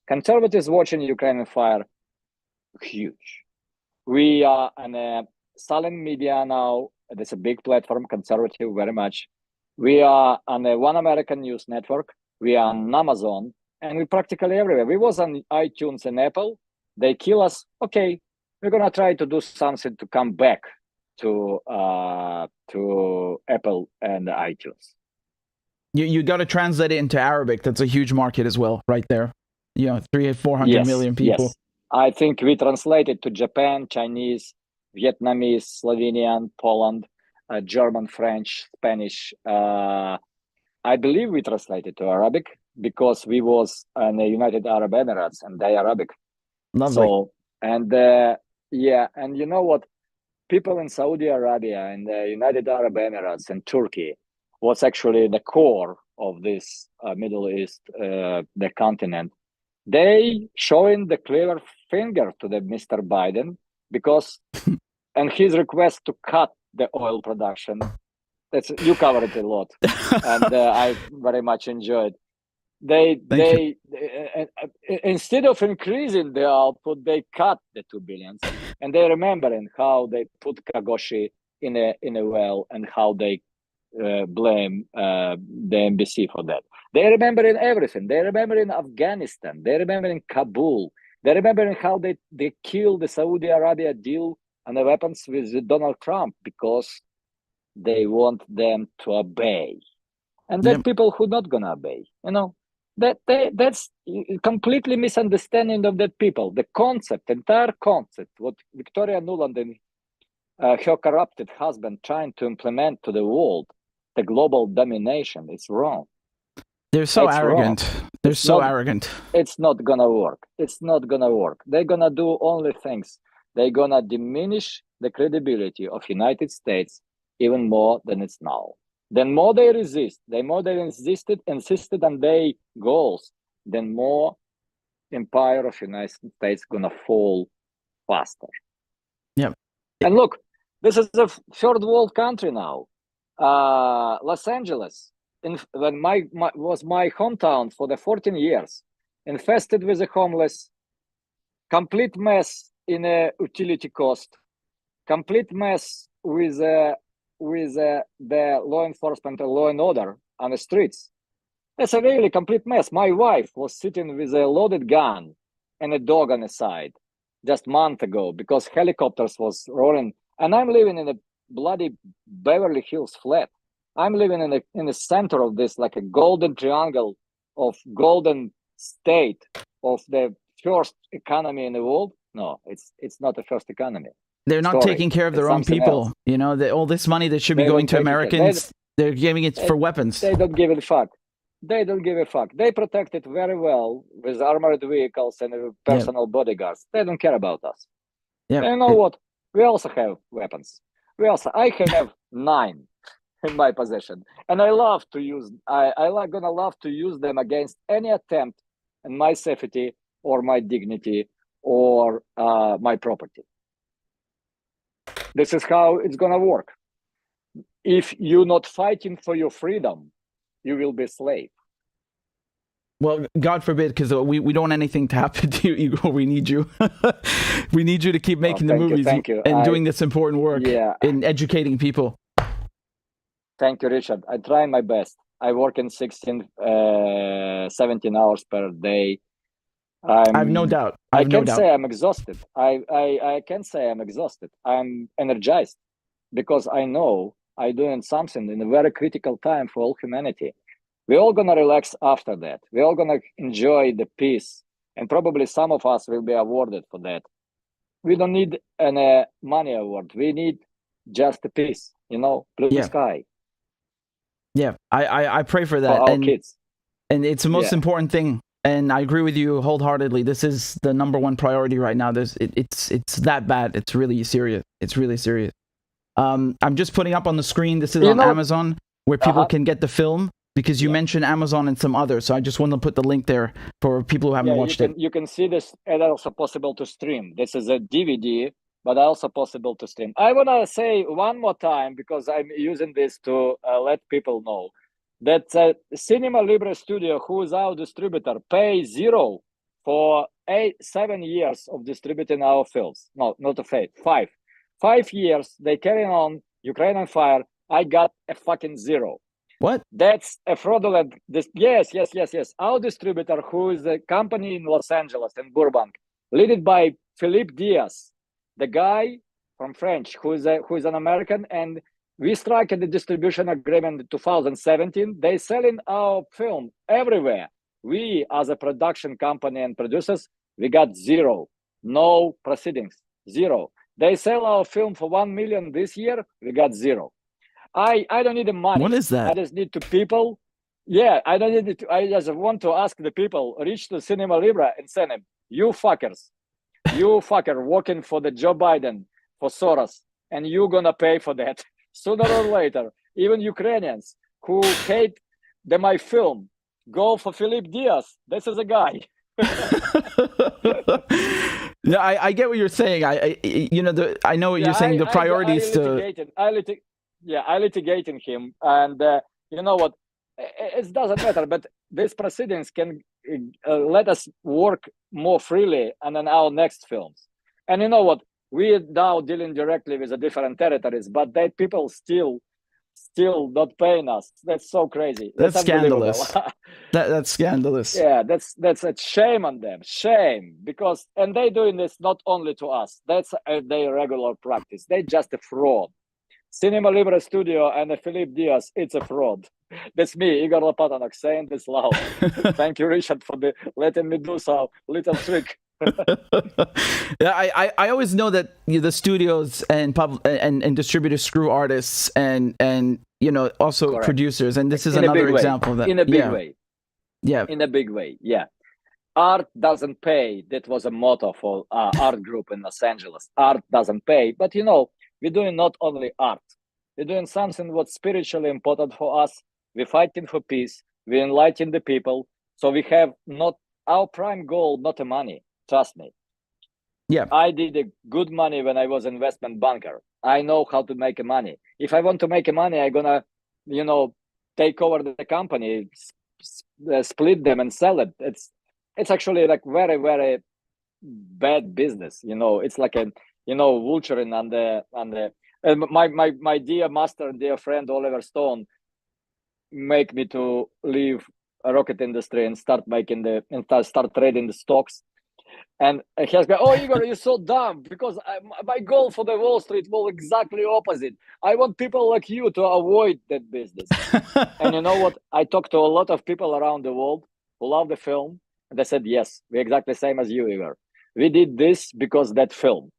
B: conservatives watching Ukraine fire, huge. We are on a silent media now. There's a big platform, conservative very much. We are on a One American News Network. We are on Amazon, and we practically everywhere. We was on iTunes and Apple. They kill us. Okay, we're gonna try to do something to come back to Apple and iTunes.
A: You got to translate it into Arabic. That's a huge market as well, right there. 300-400 million people.
B: Yes. I think we translated to Japan, Chinese, Vietnamese, Slovenian, Poland, German, French, Spanish. I believe we translated to Arabic because we was in the United Arab Emirates and they Arabic.
A: Lovely.
B: So, and and you know what? People in Saudi Arabia and the United Arab Emirates and Turkey was actually the core of this Middle East, the continent. They showing the clear finger to the Mr. Biden because, and his request to cut the oil production. You covered it a lot, and I very much enjoyed. They instead of increasing the output, they cut the 2 billion, and they remembering how they put Kagoshi in a well and how they blame the embassy for that. They remember in everything. They remember in Afghanistan. They remember in Kabul. They remember how they killed the Saudi Arabia deal and the weapons with Donald Trump because they want them to obey. And that people who not gonna obey, that's completely misunderstanding of that people. The concept, entire concept, what Victoria Nuland and her corrupted husband trying to implement to the world, the global domination, it's wrong.
A: They're so arrogant. They're so arrogant.
B: It's not gonna work. It's not gonna work. They're gonna do only things. They're gonna diminish the credibility of United States even more than it's now. The more they resist, the more they insisted on their goals, then more empire of United States gonna fall faster.
A: Yeah.
B: And look, this is a third world country now. Los Angeles, when was my hometown for the 14 years, infested with the homeless, complete mess in a utility cost, complete mess with the law enforcement and law and order on the streets. It's a really complete mess. My wife was sitting with a loaded gun and a dog on the side just a month ago because helicopters was rolling, and I'm living in a bloody Beverly Hills flat. I'm living in the center of this, like a golden triangle of golden state of the first economy in the world. No, it's not the first economy.
A: They're not taking care of their own people.
B: Else.
A: All this money that should be going to Americans, they're giving it for weapons.
B: They don't give a fuck. They don't give a fuck. They protect it very well with armored vehicles and personal bodyguards. They don't care about us.
A: Yeah.
B: And you know what? We also have weapons. I have 9 in my possession, and I love to use. Gonna love to use them against any attempt on my safety or my dignity or my property. This is how it's gonna work. If you're not fighting for your freedom, you will be a slave.
A: Well, God forbid, because we don't want anything to happen to you, Igor. We need you. We need you to keep making the movies and doing this important work in educating people.
B: Thank you, Richard. I try my best. I work in 17 hours per day.
A: I have no doubt.
B: I can say I'm exhausted. I can say I'm exhausted. I'm energized because I know I'm doing something in a very critical time for all humanity. We're all gonna relax after that. We're all gonna enjoy the peace, and probably some of us will be awarded for that. We don't need a money award. We need just a peace, blue sky.
A: Yeah, I pray for that.
B: For our kids.
A: And it's the most important thing. And I agree with you wholeheartedly. This is the number one priority right now. It's that bad. It's really serious. It's really serious. I'm just putting up on the screen. This is on Amazon, where people can get the film, because you mentioned Amazon and some others. So I just want to put the link there for people who haven't watched it.
B: You can see this, and also possible to stream. This is a DVD, but also possible to stream. I want to say one more time, because I'm using this to let people know, that Cinema Libre Studio, who is our distributor, pay zero for 7 years of distributing our films. No, not a 5. 5 years, they carry on Ukraine on Fire. I got a fucking zero.
A: What?
B: That's a fraudulent. Yes. Our distributor, who is a company in Los Angeles, in Burbank, led by Philippe Diaz, the guy from French, who is an American, and we struck the distribution agreement in 2017. They selling our film everywhere. We, as a production company and producers, we got zero. No proceedings. Zero. They sell our film for $1 million this year. We got zero. I don't need the money.
A: What is that?
B: I just need to people. Yeah, I don't need it. I just want to ask the people, reach to Cinema Libre and send them, you fuckers, you fucker working for the Joe Biden, for Soros, and you gonna pay for that. Sooner or later, even Ukrainians who hate my film, go for Philippe Diaz. This is a guy.
A: Yeah, I get what you're saying. I know what you're saying. The priorities
B: I litigated him, and you know what? It doesn't matter. But these proceedings can let us work more freely and on our next films. And you know what? We are now dealing directly with the different territories, but that people still not paying us. That's so crazy.
A: That's scandalous. That's scandalous.
B: Yeah, that's a shame on them. Shame, because and they doing this not only to us. That's their regular practice. They just a fraud. Cinema Libre Studio and Philippe Diaz, it's a fraud. That's me, Igor Lopatonok, saying this loud. Thank you, Richard, for letting me do so little trick.
A: Yeah, I always know that the studios and distributors screw artists and also
B: Correct.
A: Producers, and this is another example of that.
B: In a big way.
A: Yeah.
B: In a big way. Yeah. Art doesn't pay. That was a motto for art group in Los Angeles. Art doesn't pay, but we're doing not only art. We're doing something what's spiritually important for us. We're fighting for peace. We're enlightening the people. So we have not our prime goal, not the money. Trust me.
A: Yeah.
B: I did a good money when I was investment banker. I know how to make money. If I want to make money, I'm gonna, take over the company, split them and sell it. It's actually like very, very bad business. It's like a vulturing and my dear master, dear friend Oliver Stone make me to leave a rocket industry and start start trading the stocks. And he has gone, oh, Igor, you're so dumb, because my goal for the Wall Street was exactly opposite. I want people like you to avoid that business. And you know what? I talked to a lot of people around the world who love the film, and they said, yes, we're exactly the same as you, Igor. We did this because that film,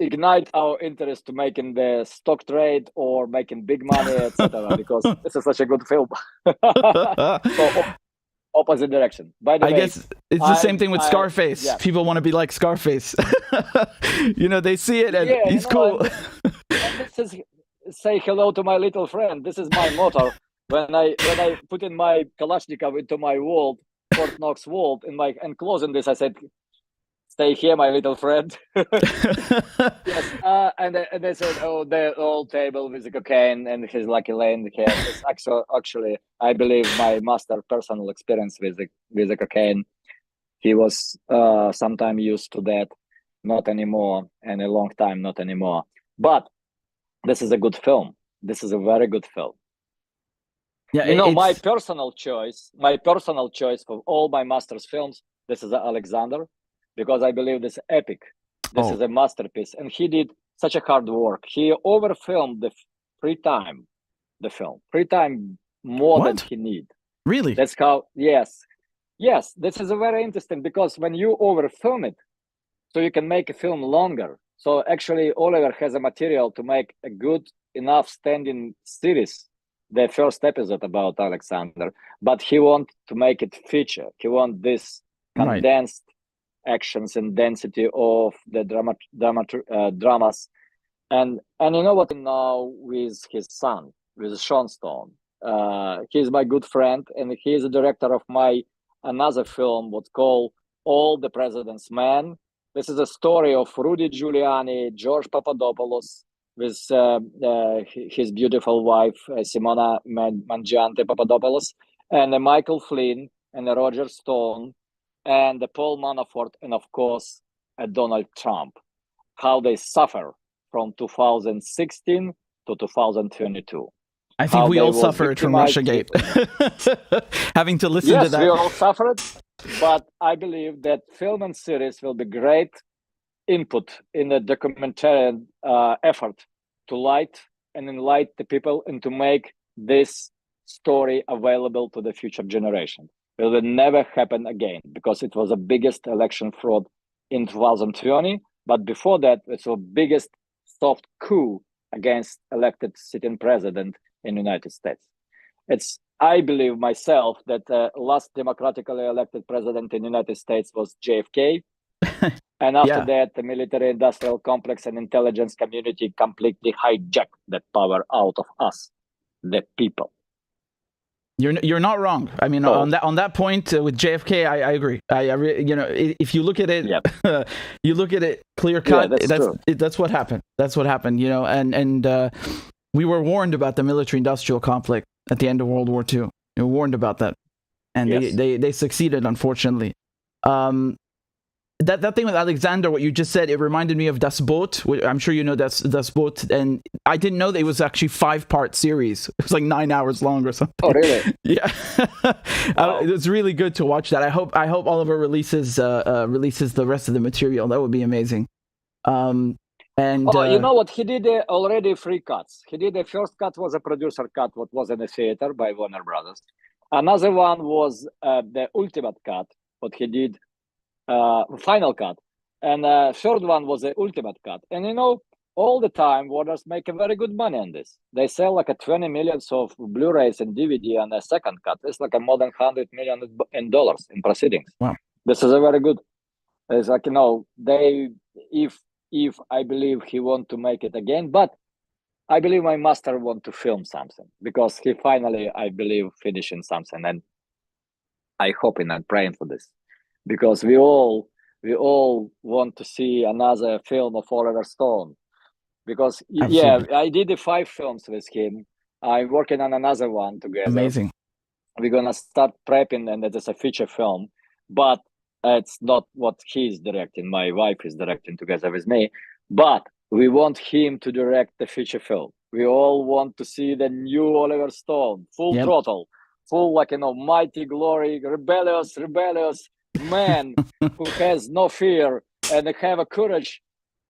B: ignite our interest to making the stock trade or making big money, etc. Because this is such a good film. So, opposite direction. By the way,
A: I guess it's the same thing with Scarface. Yeah. People want to be like Scarface. They see it and he's cool.
B: And this is say hello to my little friend. This is my motto. When I put in my Kalashnikov into my world, Fort Knox world, and closing this, I said, stay here, my little friend. Yes. And they said, oh, the old table with the cocaine and his lucky lane here. It's actually, I believe, my master personal experience with the cocaine. He was sometime used to that, not anymore, and a long time not anymore. But this is a good film. This is a very good film. Yeah, my personal choice for all my master's films, this is Alexander, because I believe this is epic. This is a masterpiece. And he did such a hard work. He overfilmed the film. Free time more than he need.
A: Really?
B: That's how, yes. Yes, this is a very interesting, because when you overfilm it, so you can make a film longer. So actually, Oliver has a material to make a good enough standing series, the first episode about Alexander, but he wants to make it feature. He wants this condensed actions and density of the dramas. And you know what now with his son, with Sean Stone. He's my good friend, and he is the director of my another film, what's called All the President's Men. This is a story of Rudy Giuliani, George Papadopoulos, with his beautiful wife, Simona Mangiante Papadopoulos, and Michael Flynn, and Roger Stone, and Paul Manafort, and of course, Donald Trump. How they suffer from 2016 to 2022.
A: I think we all suffered from Russiagate. Having to listen to that.
B: Yes, we all suffered, but I believe that film and series will be great input in the documentarian effort to light and enlighten the people and to make this story available to the future generation. It will never happen again because it was the biggest election fraud in 2020, but before that, it's the biggest soft coup against elected sitting president in the United States. I believe myself that last democratically elected president in the United States was JFK. And after that, the military industrial complex and intelligence community completely hijacked that power out of us, the people.
A: You're not wrong. I mean, on that point with JFK, I agree. If you look at it, you look at it clear cut. That's what happened. That's what happened. And we were warned about the military-industrial conflict at the end of World War II. We were warned about that, and they succeeded, unfortunately. That thing with Alexander, what you just said, it reminded me of Das Boot. I'm sure you know Das Boot, and I didn't know that it was actually 5-part series. It was like 9 hours long or something.
B: Oh, really?
A: Yeah. Wow. It was really good to watch that. I hope Oliver releases the rest of the material. That would be amazing. You
B: know what? He did already 3 cuts. He did the first cut was a producer cut, what was in the theater by Warner Brothers. Another one was the ultimate cut, what he did. Final cut, and third one was the ultimate cut. And all the time Warner's make a very good money on this. They sell like 20 million of Blu-rays and DVD on the second cut. It's like more than $100 million in proceedings.
A: Wow,
B: this is a very good. It's like they if I believe he want to make it again, but I believe my master want to film something because he finally, I believe, finishing something, and I hoping and praying for this. Because we all want to see another film of Oliver Stone. Because I did the 5 films with him. I'm working on another one together.
A: Amazing.
B: We're gonna start prepping, and it is a feature film, but it's not what he's directing. My wife is directing together with me. But we want him to direct the feature film. We all want to see the new Oliver Stone, full throttle, full mighty glory, rebellious man who has no fear and have a courage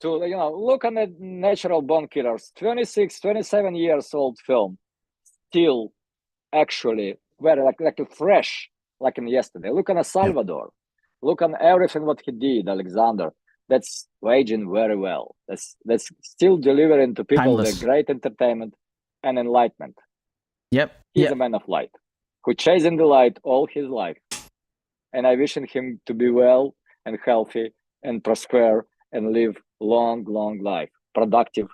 B: to look on the Natural Born Killers, 27 years old film, still actually very like fresh, like in yesterday. Look on Salvador, look on everything what he did, Alexander. That's waging very well. That's still delivering to people the great entertainment and enlightenment. He's a man of light who chasing the light all his life. And I wish him to be well and healthy and prosper and live long life, productive,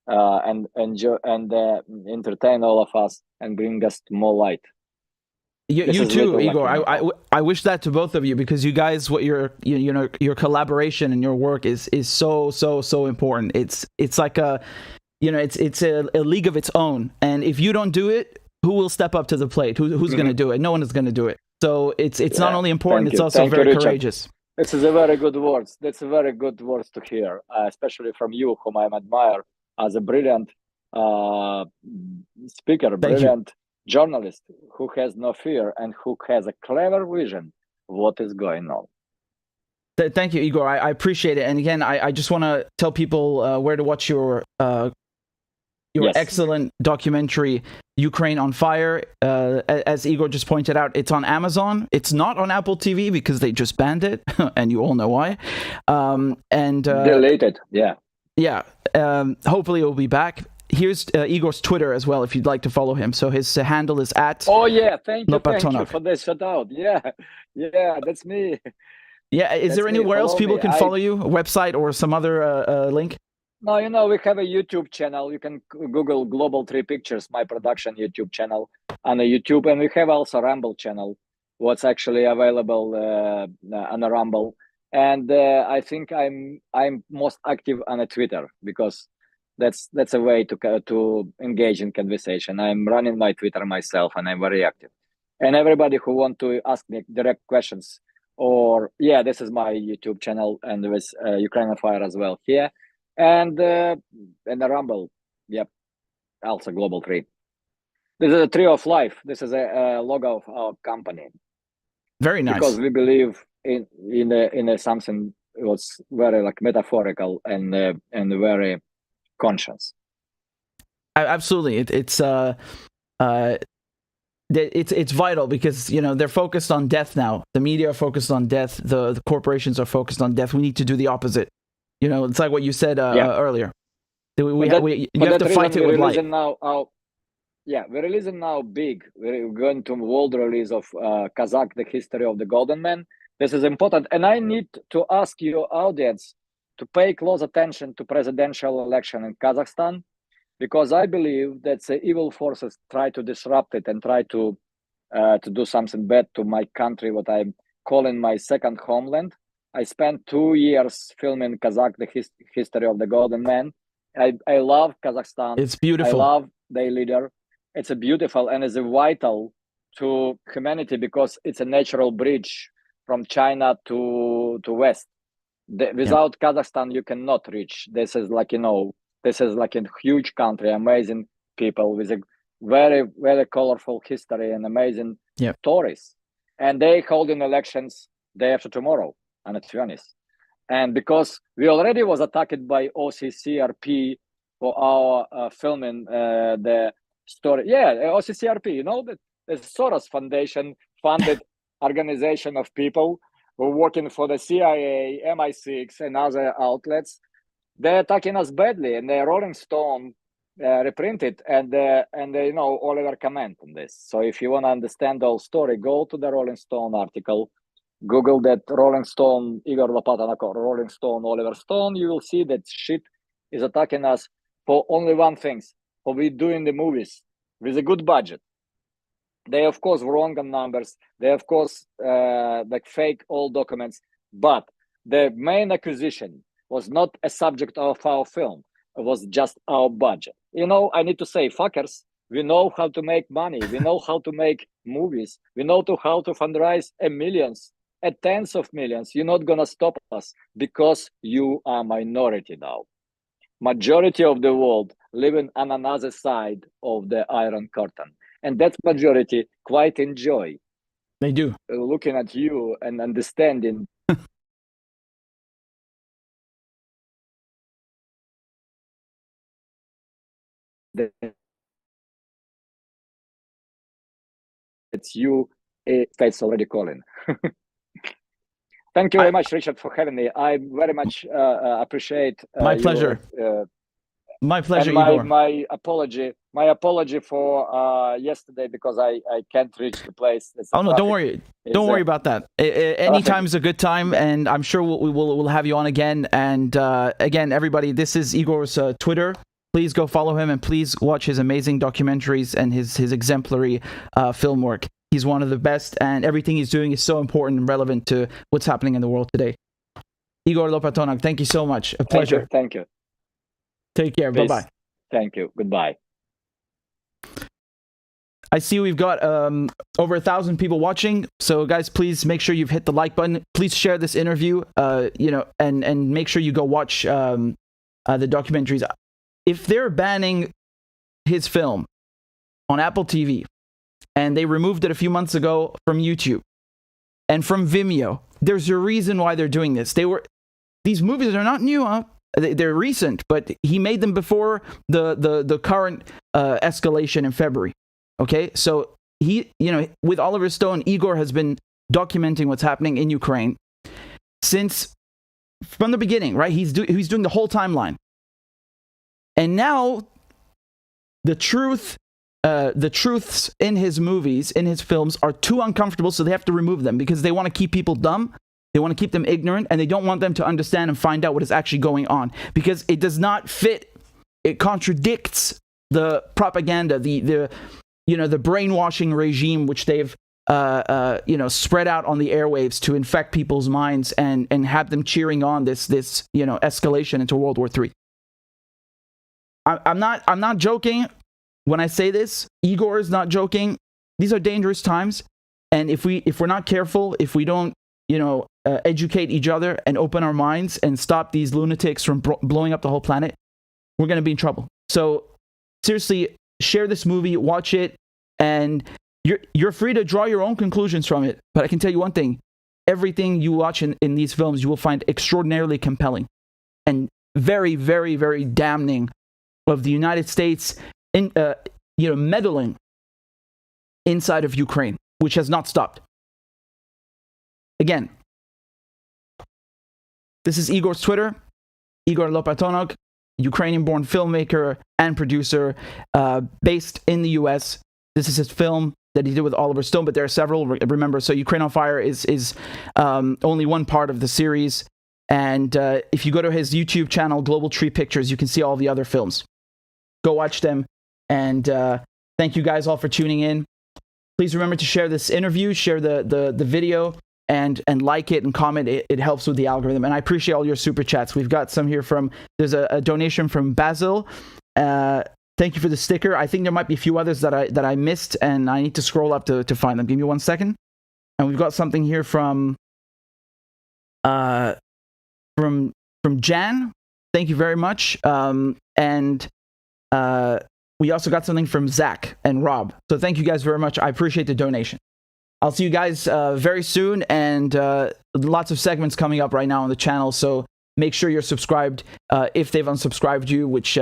B: and enjoy and entertain all of us and bring us more light.
A: You too, Igor. I wish that to both of you because you guys, what your collaboration and your work is so important. It's like it's a league of its own, and if you don't do it, who will step up to the plate? Who's going to do it? No one is going to do it. So it's not only important, it's also very courageous.
B: This is a very good words. That's a very good words to hear, especially from you, whom I admire as a brilliant speaker, brilliant journalist who has no fear and who has a clever vision of what is going on.
A: Thank you, Igor. I appreciate it. And again, I just want to tell people where to watch your excellent documentary, Ukraine on Fire. As Igor just pointed out, it's on Amazon. It's not on Apple TV because they just banned it, and you all know why.
B: Deleted,
A: Yeah. Hopefully it will be back. Here's Igor's Twitter as well, if you'd like to follow him. So his handle is at
B: Oh yeah, thank you
A: Lopatonok.
B: for this shout out. Yeah, that's me.
A: Yeah, is there anywhere else people can follow you? A website or some other link?
B: No, we have a YouTube channel. You can Google Global 3 Pictures, my production YouTube channel on a YouTube, and we have also Rumble channel, what's actually available on a Rumble. And I think I'm most active on a Twitter because that's a way to engage in conversation. I'm running my Twitter myself, and I'm very active. And everybody who want to ask me direct questions, or this is my YouTube channel, and there is Ukrainian Fire as well here. And the Rumble, yep, also Global 3. This is a Tree of Life. This is a logo of our company.
A: Very nice.
B: Because we believe in something was very like metaphorical and very conscious.
A: Absolutely, it's vital because they're focused on death now. The media are focused on death. The corporations are focused on death. We need to do the opposite. It's like what you said earlier. You have to fight it with light.
B: We're releasing now big. We're going to world release of Kazakh, The History of the Golden Man. This is important. And I need to ask your audience to pay close attention to presidential election in Kazakhstan, because I believe that the evil forces try to disrupt it and try to do something bad to my country, what I'm calling my second homeland. I spent 2 years filming Kazakh, The History of the Golden Man. I love Kazakhstan.
A: It's beautiful.
B: I love their leader. It's a beautiful and is vital to humanity because it's a natural bridge from China to West. Without Kazakhstan, you cannot reach. This is like a huge country, amazing people with a very, very colorful history and amazing stories. And they holding elections day after tomorrow on the 20th. And because we already was attacked by OCCRP for our filming the story. Yeah, OCCRP, that the Soros Foundation funded organization of people who are working for the CIA, MI6, and other outlets. They're attacking us badly, and the Rolling Stone reprinted, and Oliver comment on this. So if you want to understand the whole story, go to the Rolling Stone article, Google that Rolling Stone, Igor Lopatonok, or Rolling Stone, Oliver Stone. You will see that shit is attacking us for only one thing, for we doing the movies with a good budget. They, of course, wrong on numbers. They, of course, fake all documents. But the main accusation was not a subject of our film. It was just our budget. I need to say, fuckers, we know how to make money. We know how to make movies. We know how to fundraise millions, tens of millions. You're not going to stop us because you are minority now. Majority of the world living on another side of the Iron Curtain. And that majority quite enjoy.
A: They do.
B: Looking at you and understanding. It's you, states already calling. Thank you very much, Richard, for having me. I very much appreciate
A: my pleasure. My pleasure,
B: and
A: Igor.
B: My apology for yesterday because I can't reach the place.
A: Oh no, don't worry. Don't worry about that. Anytime is a good time, and I'm sure we'll have you on again. And again, everybody, this is Igor's Twitter. Please go follow him, and please watch his amazing documentaries and his exemplary film work. He's one of the best, and everything he's doing is so important and relevant to what's happening in the world today. Igor Lopatonok, thank you so much. A pleasure.
B: Thank you.
A: Take care.
B: Peace.
A: Bye-bye.
B: Thank you. Goodbye.
A: I see we've got over 1,000 people watching. So guys, please make sure you've hit the like button. Please share this interview, and make sure you go watch the documentaries. If they're banning his film on Apple TV, and they removed it a few months ago from YouTube and from Vimeo, there's a reason why they're doing this. These movies are not new, huh? They're recent, but he made them before the current escalation in February. Okay, so with Oliver Stone, Igor has been documenting what's happening in Ukraine from the beginning, right? He's doing the whole timeline. And now the truths in his movies, in his films, are too uncomfortable, so they have to remove them because they want to keep people dumb, they want to keep them ignorant, and they don't want them to understand and find out what is actually going on because it does not fit. It contradicts the propaganda, the brainwashing regime which they've spread out on the airwaves to infect people's minds and have them cheering on this escalation into World War III. I'm not joking when I say this. Igor is not joking. These are dangerous times, and if we're not careful, if we don't educate each other and open our minds and stop these lunatics from blowing up the whole planet, we're going to be in trouble. So seriously, share this movie, watch it, and you're free to draw your own conclusions from it. But I can tell you one thing: everything you watch in these films, you will find extraordinarily compelling and very, very, very damning of the United States meddling inside of Ukraine, which has not stopped. Again, this is Igor's Twitter, Igor Lopatonok, Ukrainian-born filmmaker and producer based in the US. This is his film that he did with Oliver Stone, but there are several, remember. So Ukraine on Fire is only one part of the series. And if you go to his YouTube channel, Global Tree Pictures, you can see all the other films. Go watch them. And thank you guys all for tuning in. Please remember to share this interview, share the video, and like it and comment. It helps with the algorithm. And I appreciate all your super chats. We've got some here there's a donation from Basil. Thank you for the sticker. I think there might be a few others that I missed, and I need to scroll up to find them. Give me 1 second. And we've got something here from Jan. Thank you very much. We also got something from Zach and Rob. So thank you guys very much. I appreciate the donation. I'll see you guys very soon, and lots of segments coming up right now on the channel. So make sure you're subscribed if they've unsubscribed you, which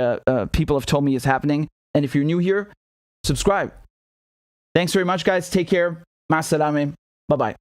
A: people have told me is happening. And if you're new here, subscribe. Thanks very much, guys. Take care. Ma salame. Bye-bye.